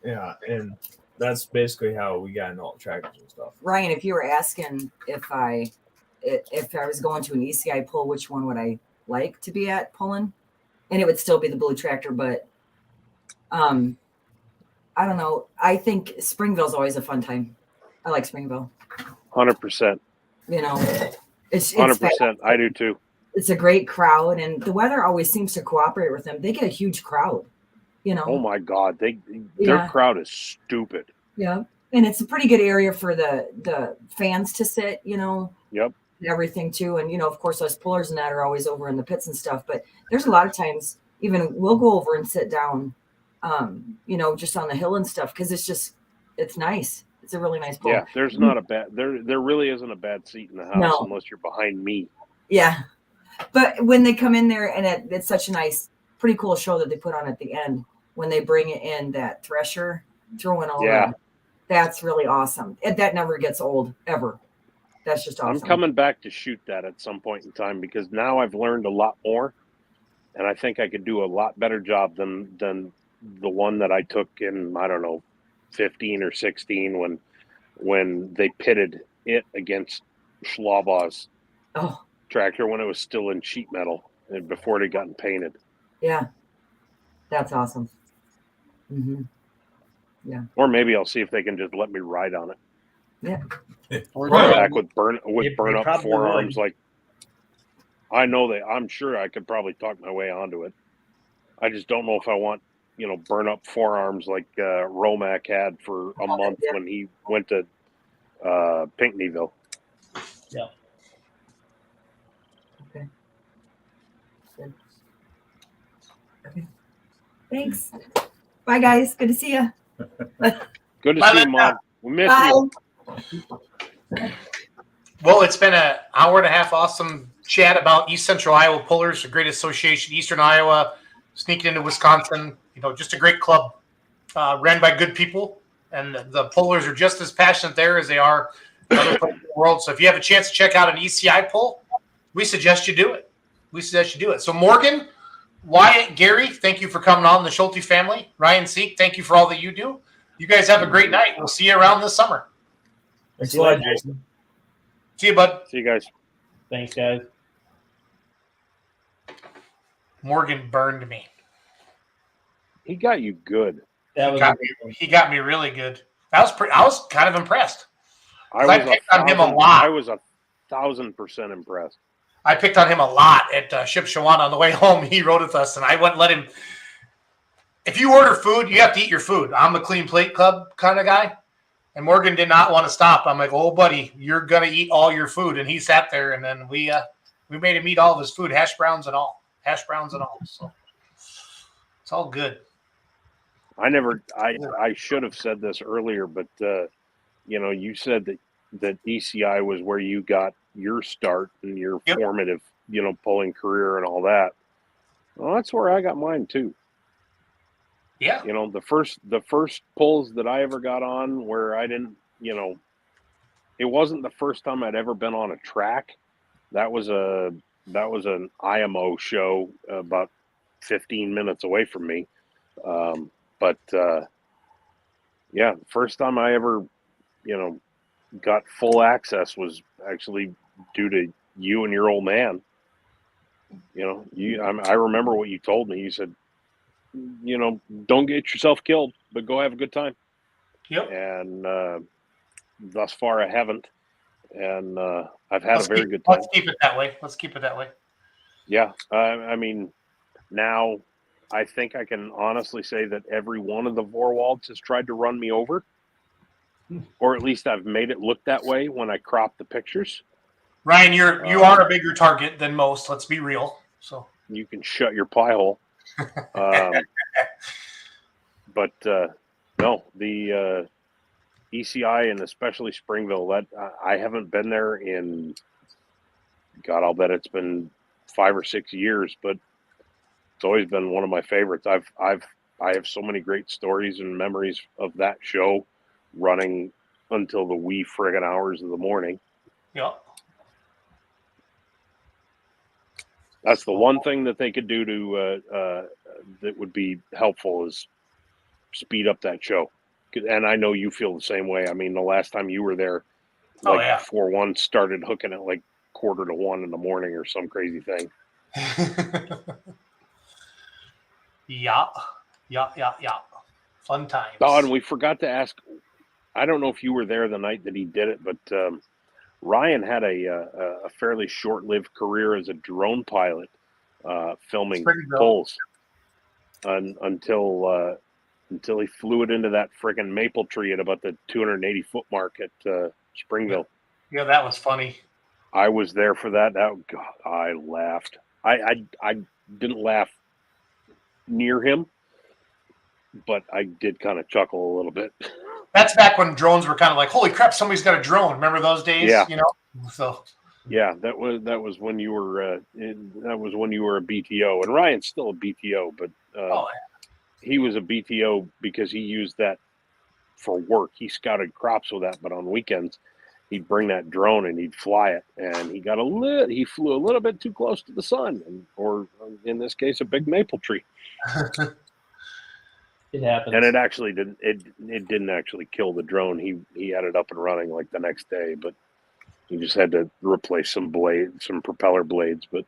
and that's basically how we got into all the tractors and stuff. Ryan, if you were asking if I was going to an ECI pull, which one would I like to be at pulling? And it would still be the blue tractor, but I don't know. I think Springville's always a fun time. I like Springville. 100%. You know, it's 100%. I do too. It's a great crowd, and the weather always seems to cooperate with them. They get a huge crowd, you know. Oh my God, their crowd is stupid. Yeah, and it's a pretty good area for the fans to sit, you know. Yep. And everything too, and of course, us pullers and that are always over in the pits and stuff. But there's a lot of times even we'll go over and sit down, just on the hill and stuff because it's nice. It's a really nice pull. Yeah, there's not a bad there really isn't a bad seat in the house unless you're behind me. Yeah. But when they come in there and it's such a nice, pretty cool show that they put on at the end when they bring in that thresher, throwing all that. That's really awesome. That never gets old, ever. That's just awesome. I'm coming back to shoot that at some point in time because now I've learned a lot more, and I think I could do a lot better job than the one that I took in, I don't know, 15 or 16 when they pitted it against Schlabaugh's tractor when it was still in sheet metal and before it had gotten painted. Yeah, that's awesome. Mm-hmm. Yeah. Or maybe I'll see if they can just let me ride on it. Yeah. Or back with burn up forearms. Like I'm sure I could probably talk my way onto it. I just don't know if I want burn up forearms like Romac had for a month when he went to Pinckneyville. Yeah. Okay. Good. Okay. Thanks. Bye, guys. Good to see you. Good to see you, Mom. We miss you. Well, it's been an hour and a half awesome chat about East Central Iowa Pullers, a great association, Eastern Iowa, sneaking into Wisconsin. Just a great club ran by good people. And the Pullers are just as passionate there as they are in other places in the world. So if you have a chance to check out an ECI pull, we suggest you do it. So Morgan, Wyatt, Gary, thank you for coming on, the Schulte family. Ryan Seek, thank you for all that you do. You guys have a great night. We'll see you around this summer. Thanks a lot, Jason. See you, bud. See you guys. Thanks, guys. Morgan burned me. He got you good. He got me really good. I was kind of impressed. I picked on him a lot. I was 1,000% impressed. I picked on him a lot at Shipshewana on the way home. He rode with us, and I wouldn't let him. If you order food, you have to eat your food. I'm a clean plate club kind of guy, and Morgan did not want to stop. I'm like, "Oh, buddy, you're gonna eat all your food," and he sat there, and then we made him eat all of his food, hash browns and all. So it's all good. I should have said this earlier, but you said that ECI was where you got your start and your formative, pulling career and all that. Well, that's where I got mine too. Yeah. The first pulls that I ever got on where I didn't, it wasn't the first time I'd ever been on a track. That was an IMO show about 15 minutes away from me. But the first time I ever, got full access was actually due to you and your old man. I remember what you told me. You said, don't get yourself killed, but go have a good time. Yep. And thus far, I haven't. And I've had a very good time. Let's keep it that way. Yeah. I mean, now I think I can honestly say that every one of the Vorwalds has tried to run me over, or at least I've made it look that way when I crop the pictures. Ryan, you are a bigger target than most. Let's be real. So you can shut your pie hole. But no, the ECI and especially Springville, that I haven't been there in, God, I'll bet it's been 5 or 6 years, but it's always been one of my favorites. I have so many great stories and memories of that show running until the wee friggin' hours of the morning. yeah. That's the one thing that they could do to that would be helpful is speed up that show. And I know you feel the same way. I mean, the last time you were there, like 4-1 started hooking at like 1:45 in the morning or some crazy thing. Yeah. Fun times. Oh, and we forgot to ask. I don't know if you were there the night that he did it, but Ryan had a fairly short-lived career as a drone pilot, filming bulls, until he flew it into that friggin' maple tree at about the 280-foot mark at Springville. Yeah, that was funny. I was there for that. God, I laughed. I didn't laugh near him, but I did kind of chuckle a little bit. That's back when drones were kind of like, holy crap, somebody's got a drone. Remember those days? Yeah. You know? So yeah, that was when you were a BTO, and Ryan's still a BTO, but he was a BTO because he used that for work. He scouted crops with that, but on weekends he'd bring that drone and he'd fly it, and he flew a little bit too close to the sun, or in this case, a big maple tree. It happens. And it actually didn't. It didn't actually kill the drone. He had it up and running like the next day, but he just had to replace some propeller blades. But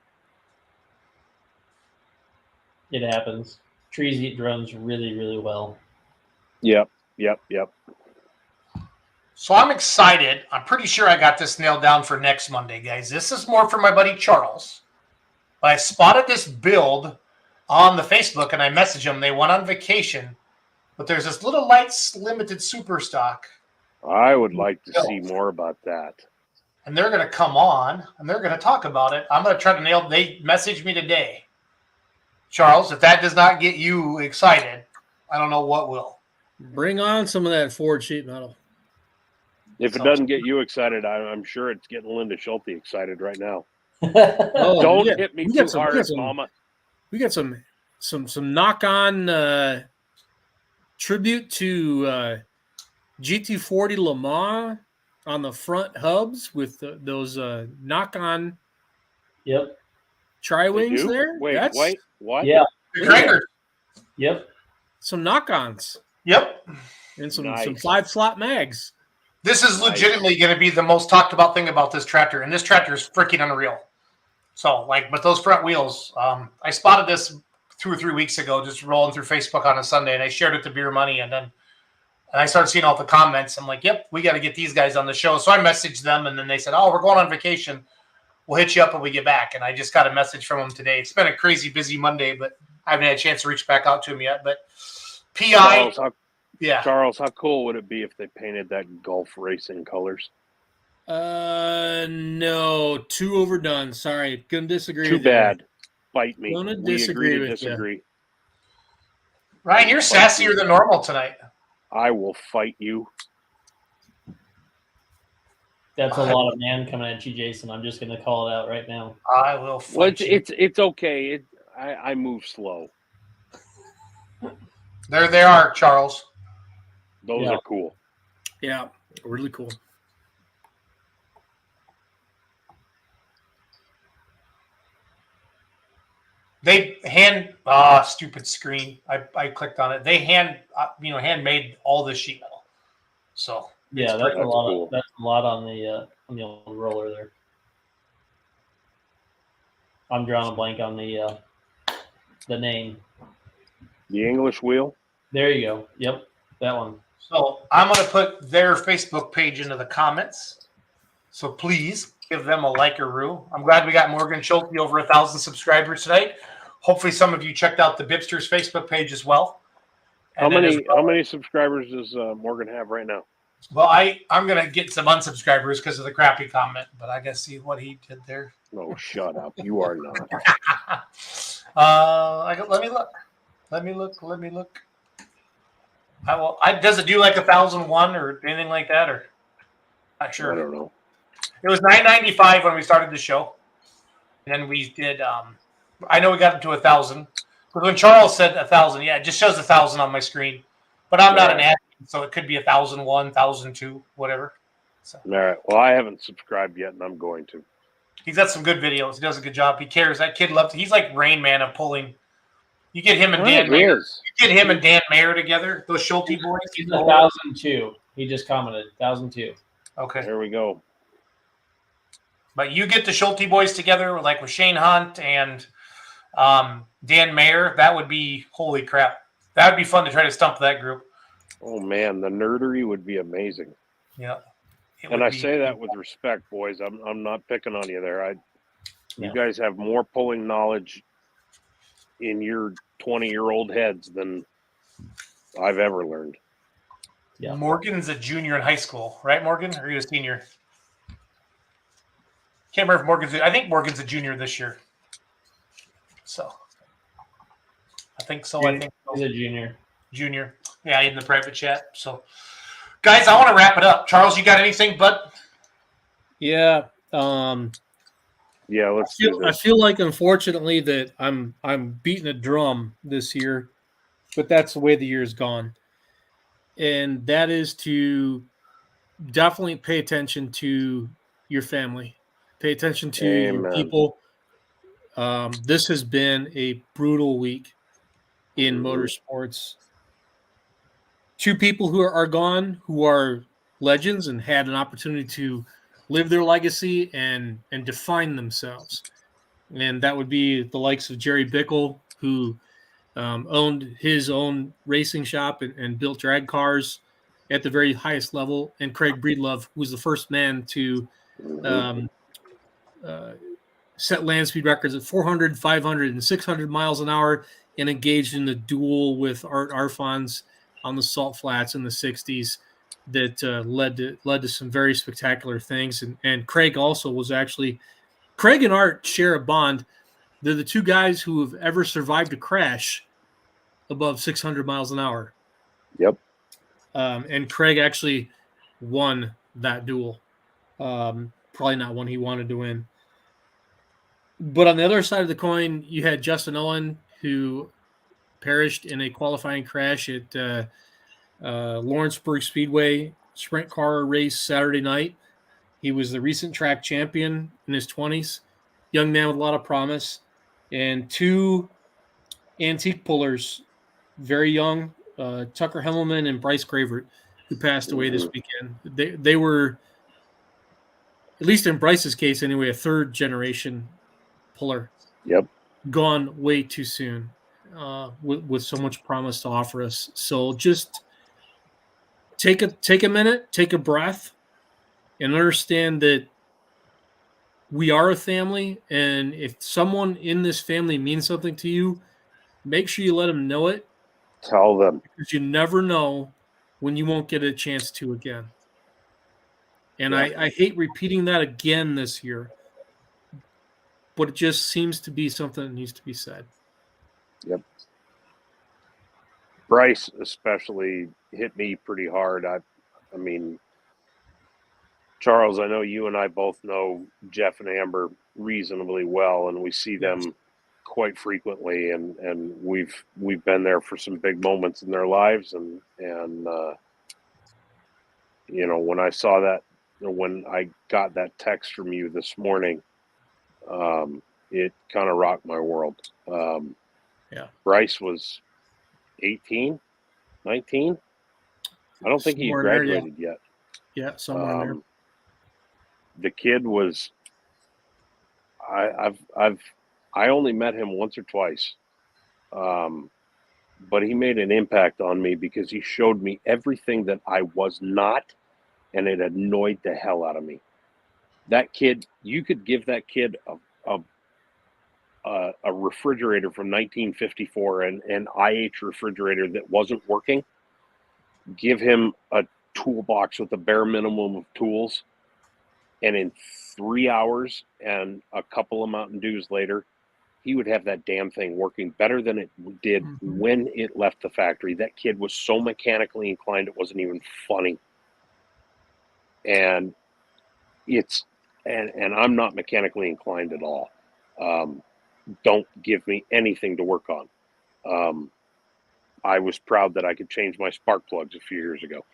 it happens. Trees eat drones really, really well. Yep. So I'm excited. I'm pretty sure I got this nailed down for next Monday, guys. This is more for my buddy Charles. But I spotted this build on the Facebook, and I messaged them. They went on vacation, but there's this little lights limited super stock. I would like to see more about that. And they're going to come on, and they're going to talk about it. I'm going to try to nail. They messaged me today, Charles. If that does not get you excited, I don't know what will. Bring on some of that Ford sheet metal. If it doesn't get you excited, I'm sure it's getting Linda Schulte excited right now. Don't hit me too hard, Mama. We got some knock-on tribute to GT40 Le Mans on the front hubs with those knock-on tri-wings there. Wait, what? Yeah. Yep. Some knock-ons. Yep. And some 5-slot mags. This is legitimately going to be the most talked about thing about this tractor, and this tractor is freaking unreal. So, but those front wheels, I spotted this 2 or 3 weeks ago, just rolling through Facebook on a Sunday, and I shared it to Beer Money, and I started seeing all the comments. I'm like, yep, we got to get these guys on the show. So I messaged them, and then they said, oh, we're going on vacation. We'll hit you up when we get back. And I just got a message from them today. It's been a crazy busy Monday, but I haven't had a chance to reach back out to them yet. But PI, Charles, how cool would it be if they painted that Gulf racing colors? No, too overdone. Sorry, gonna disagree. Too bad. Bite me. Gonna we disagree agree to with disagree. You. Ryan, you're sassier than normal tonight. I will fight you. That's a lot of man coming at you, Jason. I'm just gonna call it out right now. I will fight you. It's okay. I move slow. There they are, Charles. Those are cool. Yeah, really cool. They stupid screen. I clicked on it. They handmade all this sheet metal. So yeah, that's a lot. Cool. That's a lot on the old roller there. I'm drawing a blank on the name. The English wheel. There you go. Yep, that one. So I'm going to put their Facebook page into the comments. So please give them a like or roo. I'm glad we got Morgan Schulte over 1,000 subscribers tonight. hopefully some of you checked out the Bipsters Facebook page as well. How And then as well- many subscribers does Morgan have right now? Well, I'm gonna get some unsubscribers because of the crappy comment, but I guess see what he did there. No, shut up. You are not. Let me look. Let me look. Does it do like 1,001 or anything like that, or not sure? I don't know. It was $9.95 when we started the show, and then we did. I know we got it to 1,000. But when Charles said 1,000, yeah, it just shows 1,000 on my screen. But I'm not an admin, so it could be 1,001, 1,002, whatever. So. All right. Well, I haven't subscribed yet, and I'm going to. He's got some good videos. He does a good job. He cares. That kid loves. He's like Rain Man of pulling. You get him and Dan Mayer. You get him and Dan Mayer together. Those Schulte boys. He's 1,002. He just commented 1,002. Okay. There we go. But you get the Schulte boys together, like with Shane Hunt and Dan Mayer. That would be holy crap. That would be fun to try to stump that group. Oh man, the nerdery would be amazing. Yeah. And I say that with respect, boys. I'm not picking on you there. You guys have more pulling knowledge in your 20-year-old heads than I've ever learned. Yeah. Morgan's a junior in high school, right, Morgan? Or are you a senior? Can't remember if I think Morgan's a junior this year. So I think so. I think he's a junior. Junior. Yeah, in the private chat. So guys, I want to wrap it up. Charles, you got anything, bud? Yeah. Yeah, let's do this. I feel like, unfortunately, that I'm beating a drum this year, but that's the way the year's gone. And that is to definitely pay attention to your family. Pay attention to your people. This has been a brutal week in motorsports. Two people who are gone, who are legends and had an opportunity to live their legacy and define themselves. And that would be the likes of Jerry Bickle, who owned his own racing shop and built drag cars at the very highest level, and Craig Breedlove, who was the first man to set land speed records at 400, 500, and 600 miles an hour, and engaged in the duel with Art Arfons on the Salt Flats in the 60s that led to some very spectacular things. And Craig also was actually – Craig and Art share a bond. They're the two guys who have ever survived a crash above 600 miles an hour. Yep. And Craig actually won that duel. Probably not one he wanted to win. But on the other side of the coin, you had Justin Owen, who perished in a qualifying crash at Lawrenceburg Speedway sprint car race Saturday night. He was the recent track champion in his 20s, young man with a lot of promise, and two antique pullers, very young, Tucker Himmelman and Bryce Gravert, who passed away this weekend. They were, at least in Bryce's case anyway, a third generation puller. Yep. Gone way too soon, with so much promise to offer us. So just take a minute, take a breath, and understand that we are a family. And if someone in this family means something to you, make sure you let them know it. Tell them. Because you never know when you won't get a chance to again. And I hate repeating that again this year, but it just seems to be something that needs to be said. Yep. Bryce especially hit me pretty hard. I mean, Charles, I know you and I both know Jeff and Amber reasonably well, and we see them quite frequently, and we've been there for some big moments in their lives, and you know, when I saw that, when I got that text from you this morning, it kind of rocked my world. Bryce was 18, 19. I don't think he graduated yet. Yeah, somewhere in there. The kid was. I only met him once or twice, but he made an impact on me because he showed me everything that I was not, and it annoyed the hell out of me. That kid, you could give that kid a a refrigerator from 1954, an IH refrigerator that wasn't working, give him a toolbox with a bare minimum of tools, and in 3 hours and a couple of Mountain Dews later, he would have that damn thing working better than it did when it left the factory. That kid was so mechanically inclined, it wasn't even funny. And and I'm not mechanically inclined at all. Don't give me anything to work on. I was proud that I could change my spark plugs a few years ago.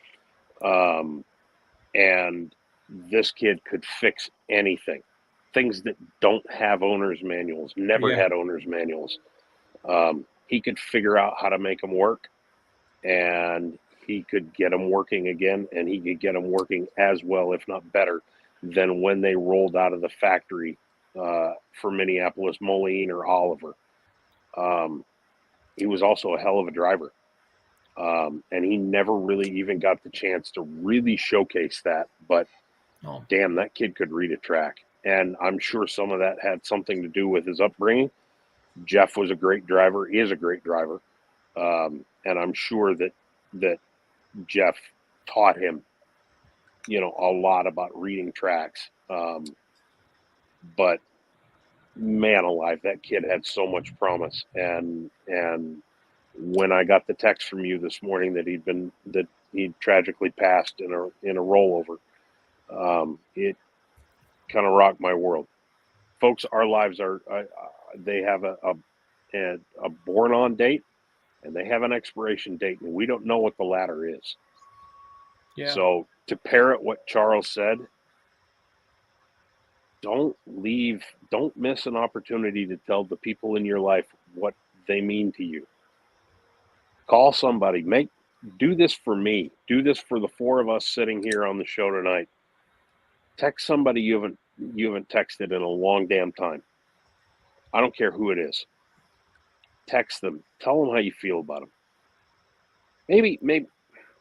And this kid could fix anything. Things that don't have owner's manuals, never had owner's manuals. He could figure out how to make them work, and he could get them working again, and he could get them working as well, if not better, than when they rolled out of the factory for Minneapolis, Moline, or Oliver. He was also a hell of a driver. And he never really even got the chance to really showcase that. But damn, that kid could read a track. And I'm sure some of that had something to do with his upbringing. Jeff was a great driver, is a great driver. And I'm sure that Jeff taught him, a lot about reading tracks. But man alive, that kid had so much promise. And when I got the text from you this morning that he'd tragically passed in a rollover, it kind of rocked my world. Folks, our lives they have a born on date, and they have an expiration date, and we don't know what the latter is. Yeah. So to parrot what Charles said, don't miss an opportunity to tell the people in your life what they mean to you. Call somebody. Do this for me. Do this for the four of us sitting here on the show tonight. Text somebody you haven't texted in a long damn time. I don't care who it is. Text them. Tell them how you feel about them. Maybe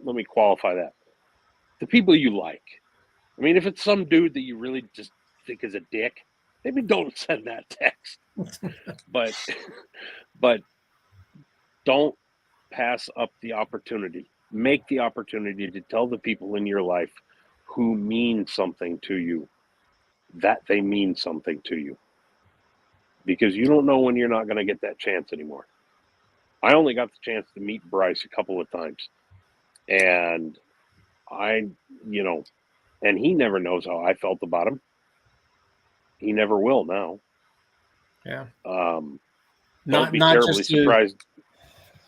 let me qualify that. The people you like. I mean, if it's some dude that you really just think is a dick, maybe don't send that text. but don't pass up the opportunity. Make the opportunity to tell the people in your life who mean something to you that they mean something to you. Because you don't know when you're not going to get that chance anymore. I only got the chance to meet Bryce a couple of times. And and he never knows how I felt about him. He never will now. Yeah. Don't be terribly surprised.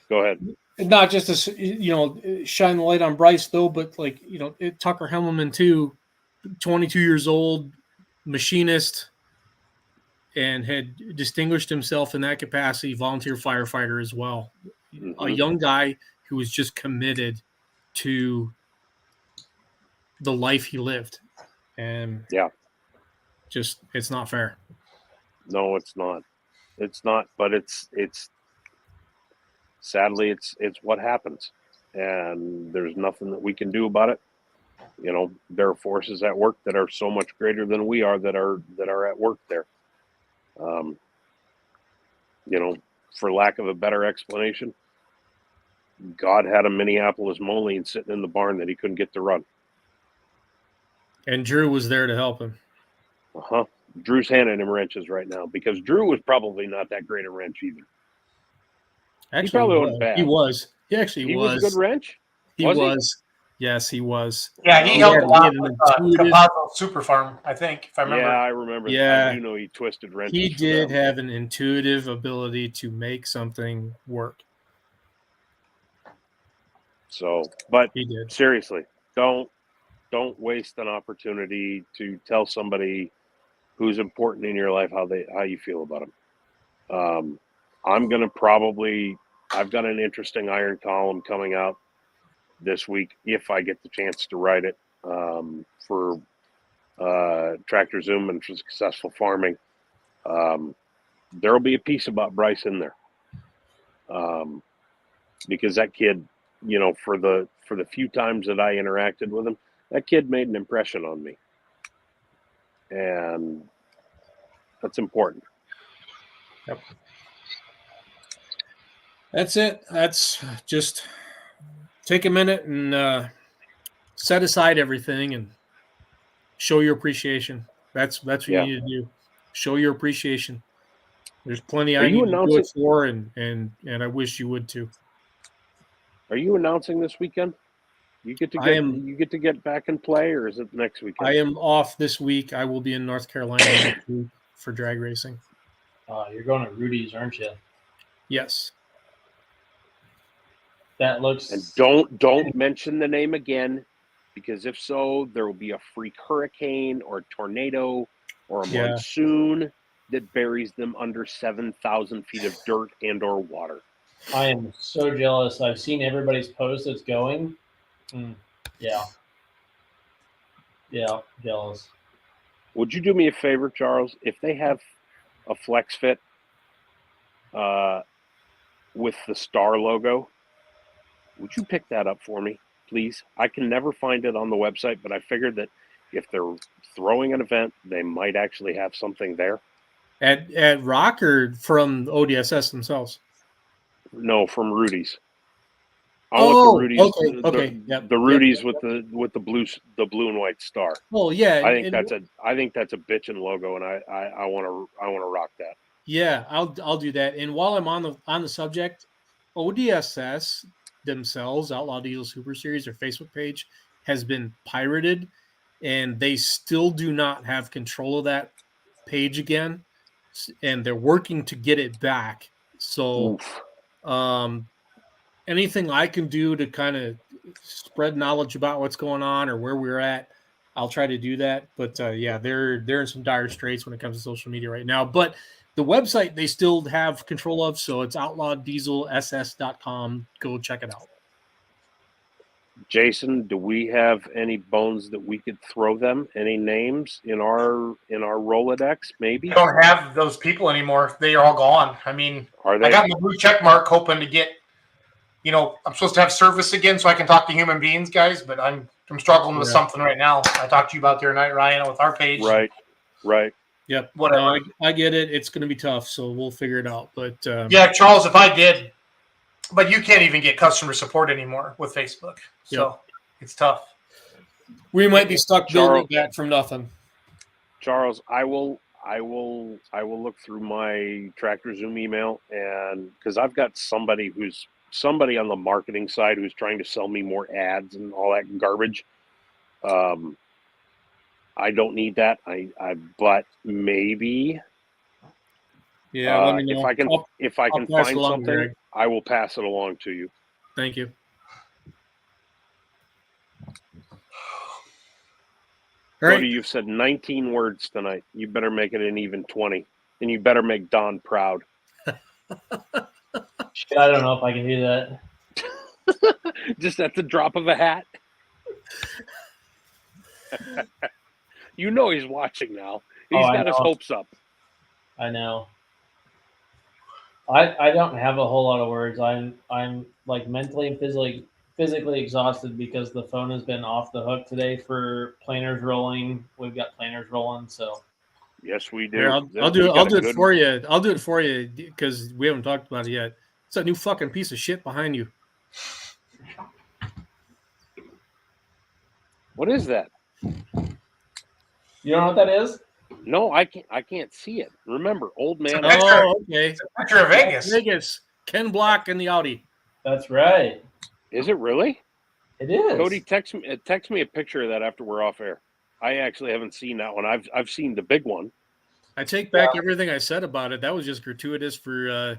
Go ahead. Not just to shine the light on Bryce though, but Tucker Hemmelman too, 22 years old, machinist, and had distinguished himself in that capacity, volunteer firefighter as well. Mm-hmm. A young guy who was just committed to the life he lived, and it's not fair. No, it's not. It's not, but it's sadly it's what happens, and there's nothing that we can do about it. There are forces at work that are so much greater than we are that are at work there. For lack of a better explanation, God had a Minneapolis Moline sitting in the barn that he couldn't get to run. And Drew was there to help him. Drew's handing him wrenches right now because Drew was probably not that great a wrench either. Actually, he probably wasn't bad. He was. He actually was. He was a good wrench? He was. Yes, he was. Yeah, he helped a lot with Capazzo Super Farm, I think, if I remember. Yeah, I remember. Yeah. I do know he twisted wrenches. He did have an intuitive ability to make something work. So, but he did. Seriously, don't waste an opportunity to tell somebody who's important in your life how you feel about them. I've got an interesting iron column coming out this week if I get the chance to write it for Tractor Zoom and for Successful Farming. There'll be a piece about Bryce in there because that kid, for the few times that I interacted with him, that kid made an impression on me, and that's important. Yep. That's it. That's just take a minute and set aside everything and show your appreciation. That's what you need to do. Show your appreciation. There's plenty I need to do it for, and I wish you would too. Are you announcing this weekend? You get to get back and play, or is it next weekend? I am off this week. I will be in North Carolina next week for drag racing. You're going to Rudy's, aren't you? Yes. That looks. And don't mention the name again, because if so, there will be a freak hurricane or tornado or a monsoon that buries them under 7,000 feet of dirt and/or water. I am so jealous. I've seen everybody's post that's going. Yeah, jealous. Would you do me a favor, Charles? If they have a flex fit with the star logo, would you pick that up for me, please? I can never find it on the website, but I figured that if they're throwing an event, they might actually have something there. At Rock or from ODSS themselves? No, from Rudy's. I want the Rudy's. Okay. The Rudy's with the blue and white star. Well, yeah. I think that's a bitchin' logo, and I want to rock that. Yeah, I'll do that. And while I'm on the subject, ODSS themselves, Outlaw Diesel Super Series, their Facebook page has been pirated, and they still do not have control of that page again, and they're working to get it back. So, anything I can do to kind of spread knowledge about what's going on or where we're at, I'll try to do that. But they're in some dire straits when it comes to social media right now. But the website they still have control of, so it's outlawdieselss.com. Go check it out. Jason, do we have any bones that we could throw them? Any names in our Rolodex? Maybe. We don't have those people anymore. They are all gone. I mean, are they? I got my blue check mark hoping to get. I'm supposed to have service again so I can talk to human beings, guys. But I'm struggling with something right now. I talked to you about the other night, Ryan, with our page. Right. Yep. Whatever. No, I get it. It's going to be tough, so we'll figure it out. But Charles, if I did, but you can't even get customer support anymore with Facebook, so it's tough. We might be stuck building that from nothing. Charles, I will look through my Tractor Zoom email, and because I've got somebody on the marketing side who's trying to sell me more ads and all that garbage. I don't need that. But maybe. Yeah, let me know. If I can find something, Greg. I will pass it along to you. Thank you. All right. Cody, you've said 19 words tonight. You better make it an even 20, and you better make Don proud. Shit, I don't know if I can do that. Just at the drop of a hat. You know he's watching now. He's got his hopes up. I know. I don't have a whole lot of words. I'm like mentally and physically exhausted because the phone has been off the hook today for planers rolling. We've got planers rolling, so. Yes, we do. Here, I'll do it for you. I'll do it for you because we haven't talked about it yet. It's a new fucking piece of shit behind you. What is that? You don't know what that is? No, I can't see it. Remember, old man. Oh, okay. It's a picture of Vegas. Vegas. Ken Block in the Audi. That's right. Is it really? It is. Cody, text me a picture of that after we're off air. I actually haven't seen that one. I've seen the big one. I take back everything I said about it. That was just gratuitous for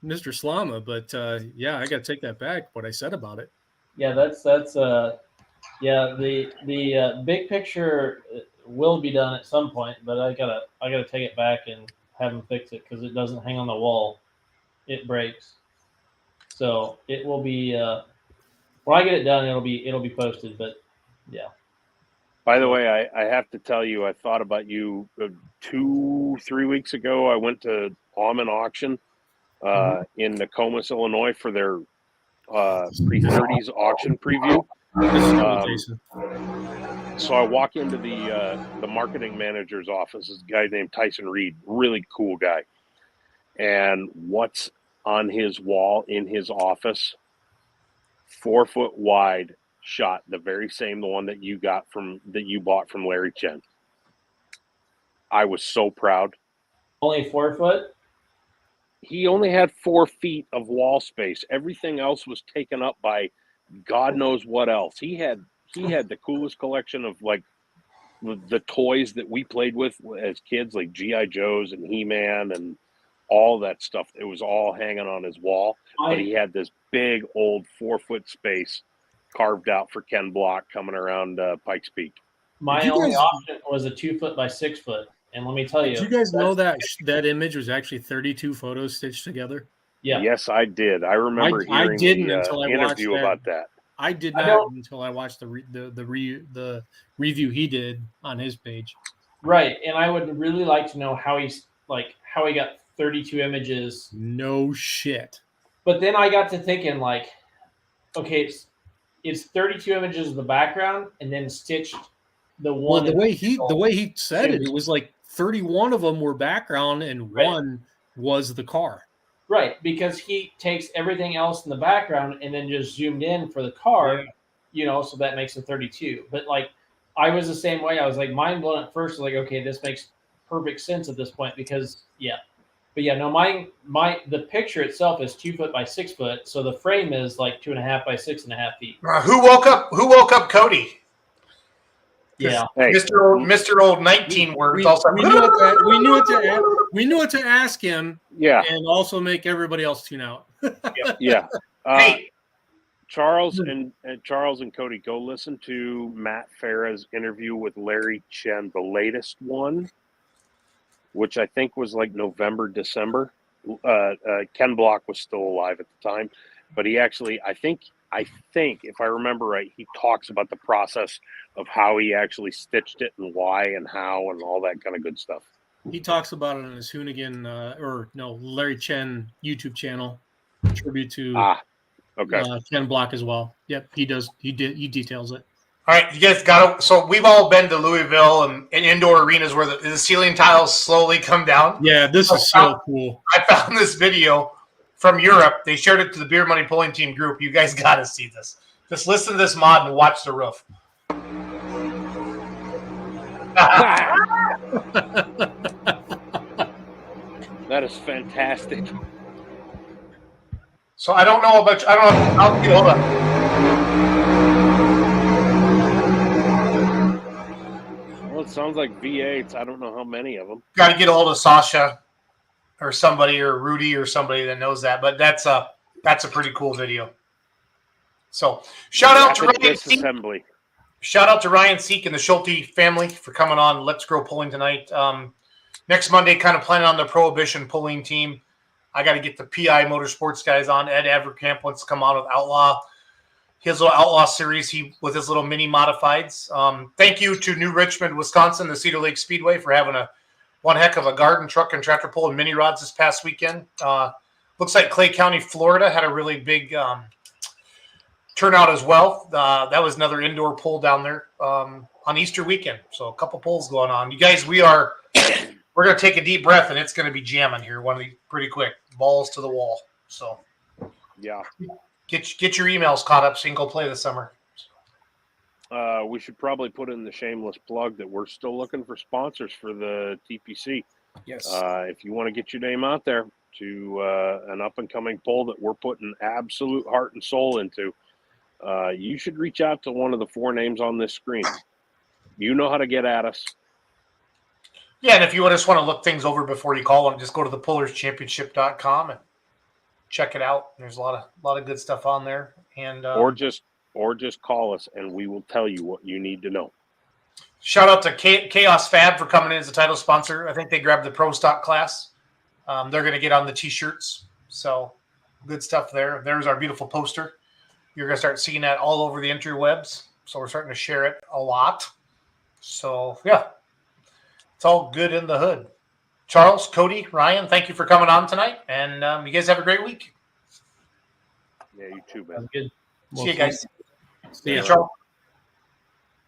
Mr. Slama, but I got to take that back. What I said about it. Yeah, that's the big picture will be done at some point, but I gotta take it back and have them fix it because it doesn't hang on the wall. It breaks. So it will be when I get it done, it'll be posted. But yeah. By the way, I have to tell you, I thought about you 2-3 weeks ago. I went to Almond Auction in Nokomis, Illinois for their pre-30s auction preview. So I walk into the marketing manager's office. This guy named Tyson Reed, really cool guy. And what's on his wall in his office? 4 foot wide shot, the very same the one that you bought from Larry Chen. I was so proud. Only 4 foot. He only had 4 feet of wall space. Everything else was taken up by God knows what else. He had the coolest collection of like the toys that we played with as kids, like G.I. Joes and He-Man and all that stuff. It was all hanging on his wall. But he had this big old 4 foot space carved out for Ken Block coming around Pikes Peak. My only option was a 2 foot by 6 foot. And let me tell you. Did you guys know that image was actually 32 photos stitched together? Yeah. Yes, I did. I remember hearing until I interview watched about that. I did not until I watched the review he did on his page. Right, and I would really like to know how he got 32 images. No shit. But then I got to thinking, like, okay, it's 32 images of the background and then stitched the one. Well, the way he said it was like 31 of them were background and one was the car. Right, because he takes everything else in the background and then just zoomed in for the car, so that makes it 32. But like, I was the same way. I was like mind blown at first. Like, okay, this makes perfect sense at this point because the picture itself is 2 foot by 6 foot, so the frame is like 2.5 by 6.5 feet. Who woke up Cody? Yeah, hey, Mr. Old 19 words. We knew what to ask him. Yeah, and also make everybody else tune out. Yeah. Hey, Charles and Cody, go listen to Matt Farah's interview with Larry Chen, the latest one, which I think was like November, December. Ken Block was still alive at the time, but he actually, I think if I remember right, he talks about the process of how he actually stitched it and why and how and all that kind of good stuff. He talks about it on his Hoonigan Larry Chen YouTube channel, tribute to Ken Block as well. Yep, he does. He details it. All right, you guys got to. So we've all been to Louisville and indoor arenas where the ceiling tiles slowly come down. Yeah, this is so cool. I found this video from Europe. They shared it to the Beer Money Pulling Team group. You guys got to see this. Just listen to this mod and watch the roof. That is fantastic. So I don't know about. Hold on. Well, it sounds like V8s. I don't know how many of them. Got to get a hold of Sasha or somebody or Rudy or somebody that knows that. But that's a pretty cool video. So shout out to Ryan Seek. Shout out to Ryan Seek and the Schulte family for coming on Let's Grow Pulling tonight. Next Monday, kind of planning on the Prohibition Pulling team. I got to get the PI Motorsports guys on. Ed Avercamp wants to come on with Outlaw. His little Outlaw series with his little mini modifieds. Thank you to New Richmond, Wisconsin, the Cedar Lake Speedway for having one heck of a garden truck and tractor pull and mini rods this past weekend. Looks like Clay County, Florida had a really big turnout as well. That was another indoor pull down there on Easter weekend. So a couple pulls going on. You guys, we're going to take a deep breath, and it's going to be jamming here pretty quick. Balls to the wall. So, yeah. Get your emails caught up so you can go play this summer. We should probably put in the shameless plug that we're still looking for sponsors for the TPC. Yes. If you want to get your name out there to an up-and-coming poll that we're putting absolute heart and soul into, you should reach out to one of the 4 names on this screen. You know how to get at us. Yeah, and if you just want to look things over before you call them, just go to thepullerschampionship.com and check it out. There's a lot of good stuff on there. And or just call us and we will tell you what you need to know. Shout out to Chaos Fab for coming in as a title sponsor. I think they grabbed the Pro Stock class. They're going to get on the T-shirts. So good stuff there. There's our beautiful poster. You're going to start seeing that all over the interwebs. So we're starting to share it a lot. So, yeah. It's all good in the hood. Charles, Cody, Ryan, thank you for coming on tonight. And you guys have a great week. Yeah, you too, man. Good. See you guys. See you, Charles.